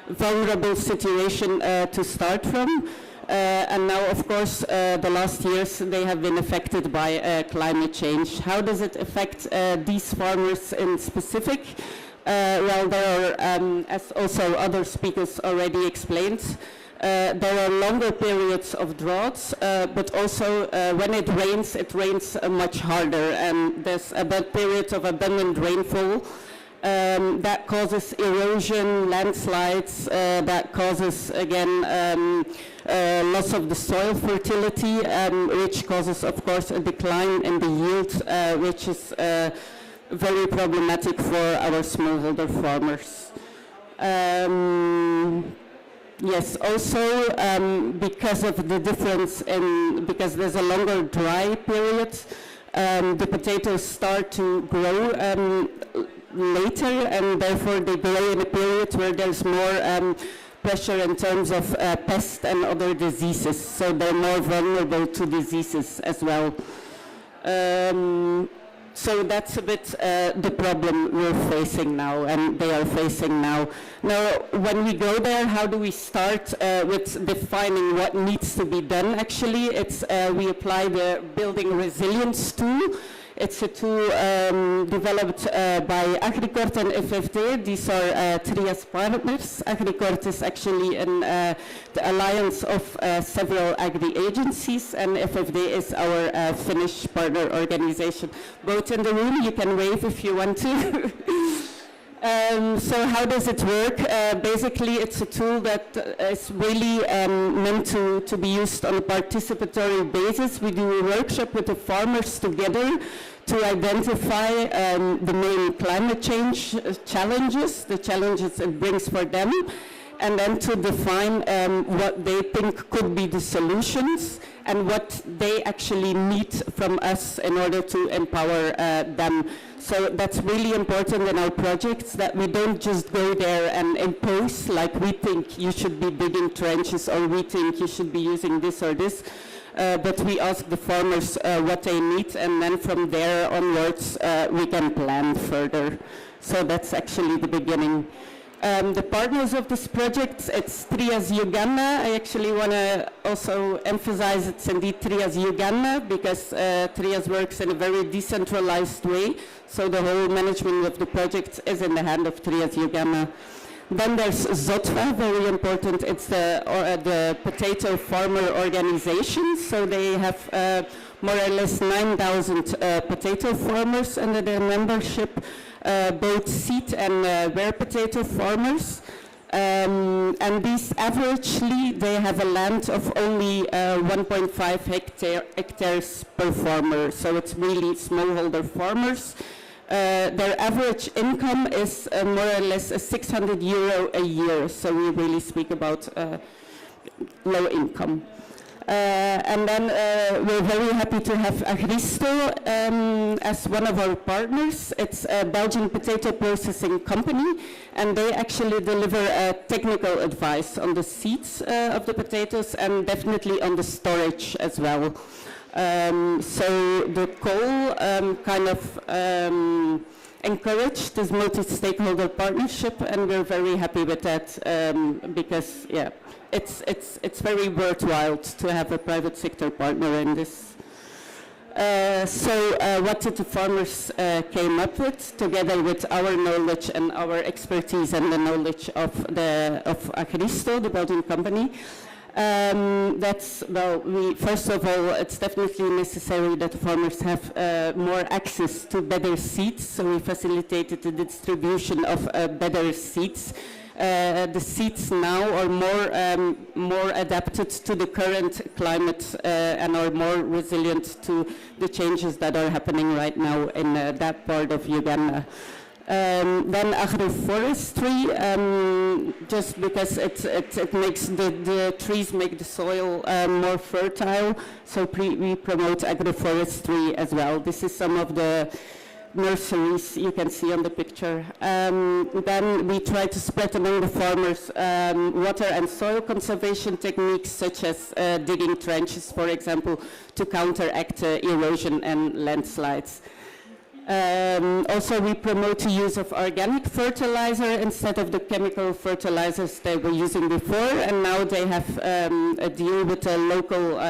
vulnerable situation to start from. And now, of course, the last years they have been affected by climate change. How does it affect these farmers in specific? Well, there are, as also other speakers already explained, there are longer periods of droughts, but also when it rains much harder, and there's about periods of abundant rainfall that causes erosion, landslides, that causes, again, loss of the soil fertility, which causes, of course, a decline in the yield, which is very problematic for our smallholder farmers. Yes, also because of the difference because there's a longer dry period, the potatoes start to grow later, and therefore they grow in a period where there's more pressure in terms of pests and other diseases, so they're more vulnerable to diseases as well. So that's a bit the problem we're facing now, and they are facing now. Now, when we go there, how do we start with defining what needs to be done? Actually, it's we apply the Building Resilience tool. It's a tool developed by Agricort and FFD. These are Trias partners. Agricort is actually the alliance of several agri-agencies, and FFD is our Finnish partner organization. Both in the room, you can wave if you want to. So how does it work? Basically, it's a tool that is really meant to be used on a participatory basis. We do a workshop with the farmers together to identify the main climate change challenges, the challenges it brings for them, and then to define what they think could be the solutions and what they actually need from us in order to empower them. So that's really important in our projects, that we don't just go there and impose, like we think you should be digging trenches or we think you should be using this or this, but we ask the farmers what they need, and then from there onwards we can plan further. So that's actually the beginning. The partners of this project, it's Trias Uganda. I actually want to also emphasize it's indeed Trias Uganda, because Trias works in a very decentralized way, so the whole management of the project is in the hand of Trias Uganda. Then there's ZOTVA, very important. It's the potato farmer organization, so they have more or less 9,000 potato farmers under their membership. Both seed and rare potato farmers, and these averagely they have a land of only 1.5 hectares per farmer, so it's really smallholder farmers. Their average income is more or less €600 a year, so we really speak about low income. And then we're very happy to have Agristo as one of our partners. It's a Belgian potato processing company, and they actually deliver technical advice on the seeds of the potatoes and definitely on the storage as well. So the call kind of encouraged this multi-stakeholder partnership, and we're very happy with that because, yeah, it's very worthwhile to have a private sector partner in this. So what did the farmers came up with, together with our knowledge and our expertise and the knowledge of Agristo, the Belgian company? First of all, it's definitely necessary that farmers have more access to better seeds, so we facilitated the distribution of better seeds. The seeds now are more adapted to the current climate and are more resilient to the changes that are happening right now in that part of Uganda. Then agroforestry, just because it makes the trees make the soil more fertile, so we promote agroforestry as well. This is some of the nurseries you can see on the picture. Then we try to spread among the farmers water and soil conservation techniques, such as digging trenches, for example, to counteract erosion and landslides. Also, we promote the use of organic fertilizer instead of the chemical fertilizers they were using before, and now they have a deal with a local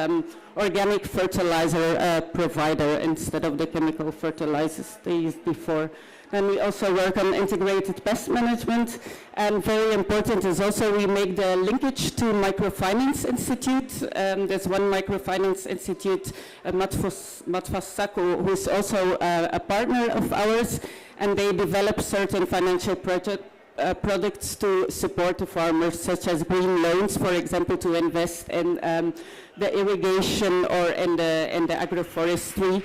organic fertilizer provider instead of the chemical fertilizers they used before. Then we also work on integrated pest management, and very important is also we make the linkage to Microfinance Institute. There's one Microfinance Institute, Matfas Sacco, who's also a partner of ours, and they develop certain financial products to support the farmers, such as green loans, for example, to invest in the irrigation or in the agroforestry.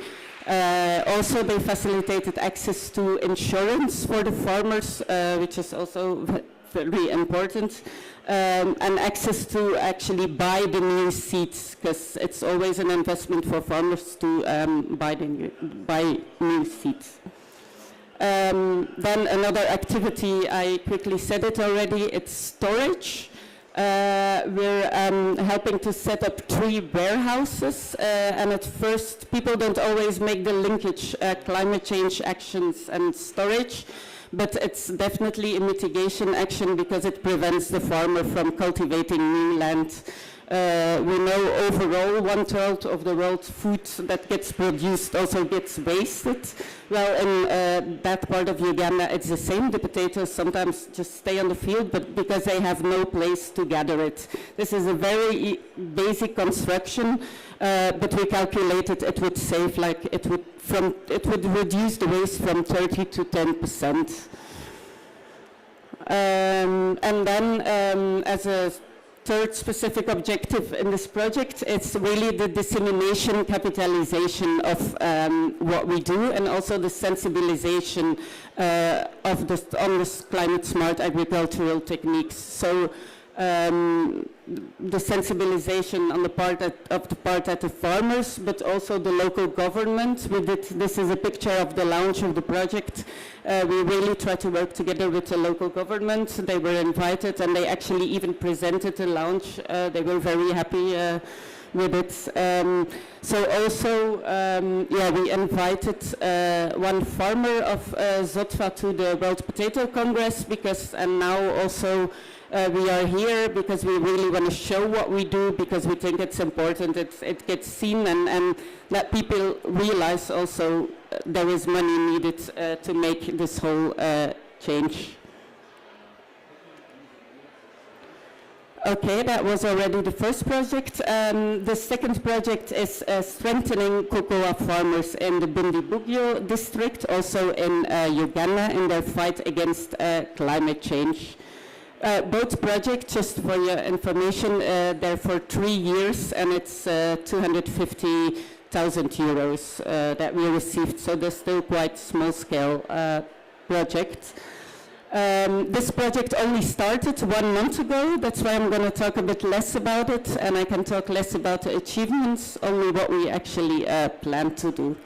Also, they facilitated access to insurance for the farmers, which is also very important, and access to actually buy the new seeds, because it's always an investment for farmers to buy new seeds. Then another activity, I quickly said it already, it's storage. We're helping to set up 3 warehouses, and at first people don't always make the linkage, climate change actions and storage, but it's definitely a mitigation action because it prevents the farmer from cultivating new land. We know overall 1/3 of the world's food that gets produced also gets wasted. Well, in that part of Uganda it's the same. The potatoes sometimes just stay on the field, but because they have no place to gather it. This is a very basic construction, but we calculated it would save, like, it would reduce the waste from 30 to 10%. And then as a third specific objective in this project, it's really the dissemination, capitalization of what we do, and also the sensibilization on this climate smart agricultural techniques. So the sensibilization on the part of the farmers, but also the local government. This is a picture of the launch of the project. We really try to work together with the local government. They were invited, and they actually even presented the launch. They were very happy with it. So also, we invited one farmer of Zotva to the World Potato Congress, and now also we are here because we really want to show what we do, because we think it's important, it gets seen, and that people realize also there is money needed to make this whole change. Okay, that was already the first project. The second project is strengthening cocoa farmers in the Bundibugyo district, also in Uganda, in their fight against climate change. Both projects, just for your information, they're for 3 years, and it's 250,000 euros that we received, so they're still quite small-scale projects. This project only started 1 month ago, that's why I'm going to talk a bit less about it, and I can talk less about the achievements, only what we actually plan to do.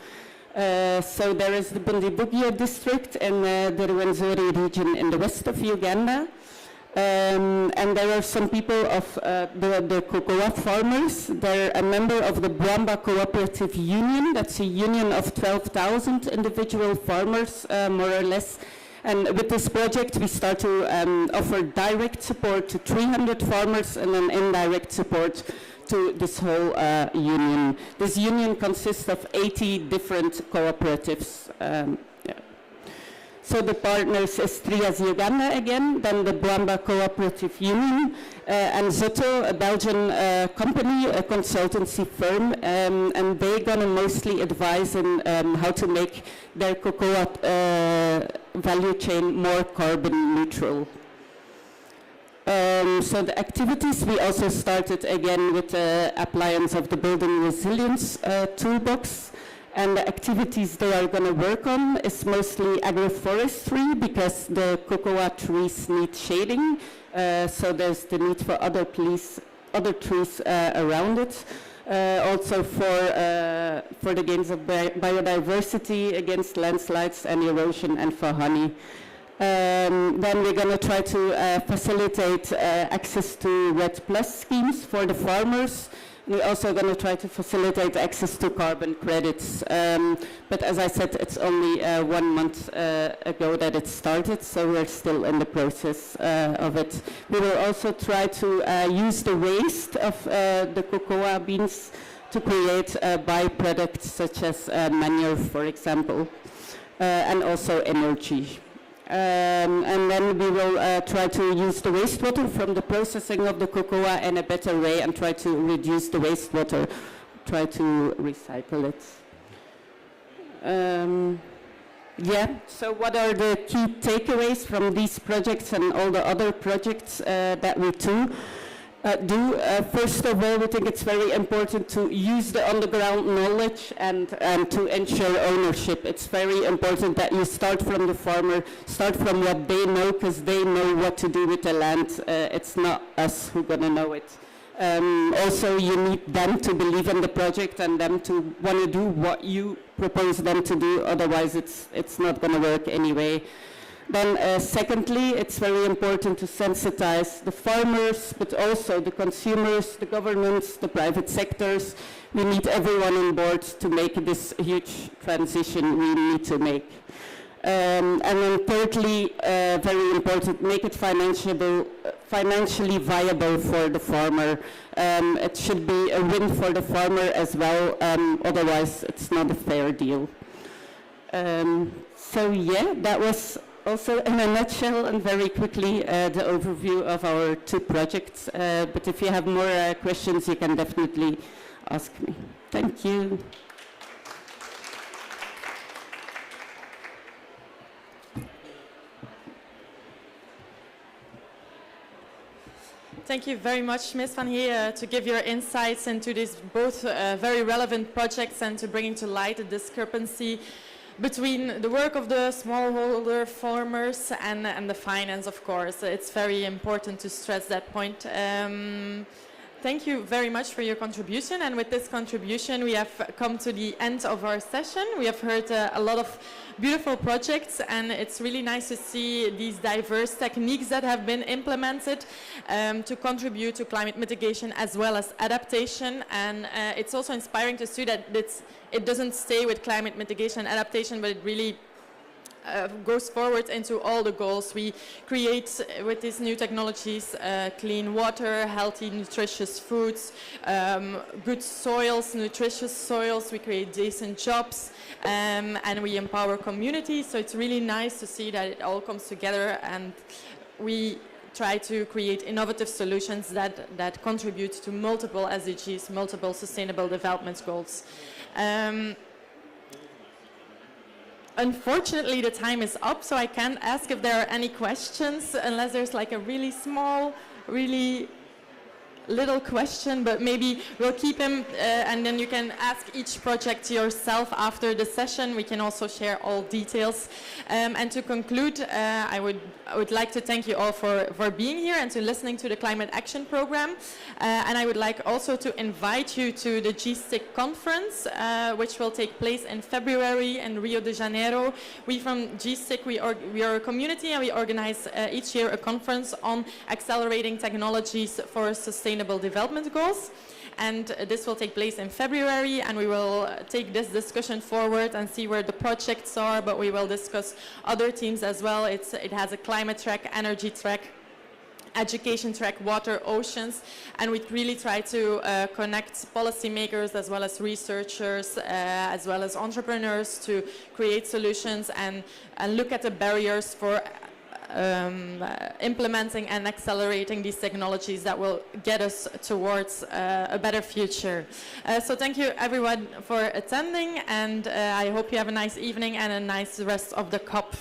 So there is the Bundibugia district in the Rwenzori region in the west of Uganda. And there are some people of the cocoa farmers. They're a member of the Bwamba Cooperative Union. That's a union of 12,000 individual farmers, more or less. And with this project, we start to offer direct support to 300 farmers and then indirect support to this whole union. This union consists of 80 different cooperatives. So the partners is Trias Uganda again, then the Bwamba Cooperative Union, and Zotto, a Belgian company, a consultancy firm, and they're going to mostly advise in how to make their cocoa value chain more carbon neutral. So the activities, we also started again with the appliance of the Building Resilience toolbox. And the activities they are going to work on is mostly agroforestry because the cocoa trees need shading. So there's the need for other trees around it. Also for the gains of biodiversity against landslides and erosion and for honey. Then we're going to try to facilitate access to RED Plus schemes for the farmers. We're also going to try to facilitate access to carbon credits. But as I said, it's only 1 month ago that it started, so we're still in the process of it. We will also try to use the waste of the cocoa beans to create byproducts such as manure, for example, and also energy. And then we will try to use the wastewater from the processing of the cocoa in a better way and try to reduce the wastewater, try to recycle it. So what are the key takeaways from these projects and all the other projects that we do? First of all, we think it's very important to use the on-the-ground knowledge and to ensure ownership. It's very important that you start from the farmer, start from what they know, because they know what to do with the land. It's not us who are going to know it. Also, you need them to believe in the project and them to want to do what you propose them to do, otherwise it's not going to work anyway. Then secondly, it's very important to sensitize the farmers, but also the consumers, the governments, the private sectors. We need everyone on board to make this huge transition we need to make. And then thirdly, very important, make it financially viable for the farmer. It should be a win for the farmer as well, otherwise it's not a fair deal. So yeah, that was also in a nutshell and very quickly the overview of our 2 projects. But if you have more questions, you can definitely ask me. Thank you. Thank you very much, Ms. Van Hee, to give your insights into these both very relevant projects and to bringing to light the discrepancy between the work of the smallholder farmers and the finance, of course. It's very important to stress that point. Thank you very much for your contribution, and with this contribution we have come to the end of our session. We have heard a lot of beautiful projects, and it's really nice to see these diverse techniques that have been implemented to contribute to climate mitigation as well as adaptation. And it's also inspiring to see that it doesn't stay with climate mitigation and adaptation, but it really goes forward into all the goals. We create with these new technologies clean water, healthy, nutritious foods, good soils, nutritious soils. We create decent jobs, and we empower communities. So it's really nice to see that it all comes together, and we try to create innovative solutions that contribute to multiple SDGs, multiple Sustainable Development Goals. Unfortunately, the time is up, so I can't ask if there are any questions unless there's like a really small, really little question, but maybe we'll keep him and then you can ask each project yourself after the session. We can also share all details. And to conclude, I would like to thank you all for being here and to listening to the Climate Action Program. And I would like also to invite you to the G-STIC conference, which will take place in February in Rio de Janeiro. We from G-STIC, we are a community and we organize each year a conference on accelerating technologies for sustainable development goals. And this will take place in February, and we will take this discussion forward and see where the projects are, but we will discuss other themes as well. It has a climate track, energy track, education track, water, oceans, and we really try to connect policymakers as well as researchers as well as entrepreneurs to create solutions and look at the barriers for implementing and accelerating these technologies that will get us towards a better future. So thank you everyone for attending, and I hope you have a nice evening and a nice rest of the COP.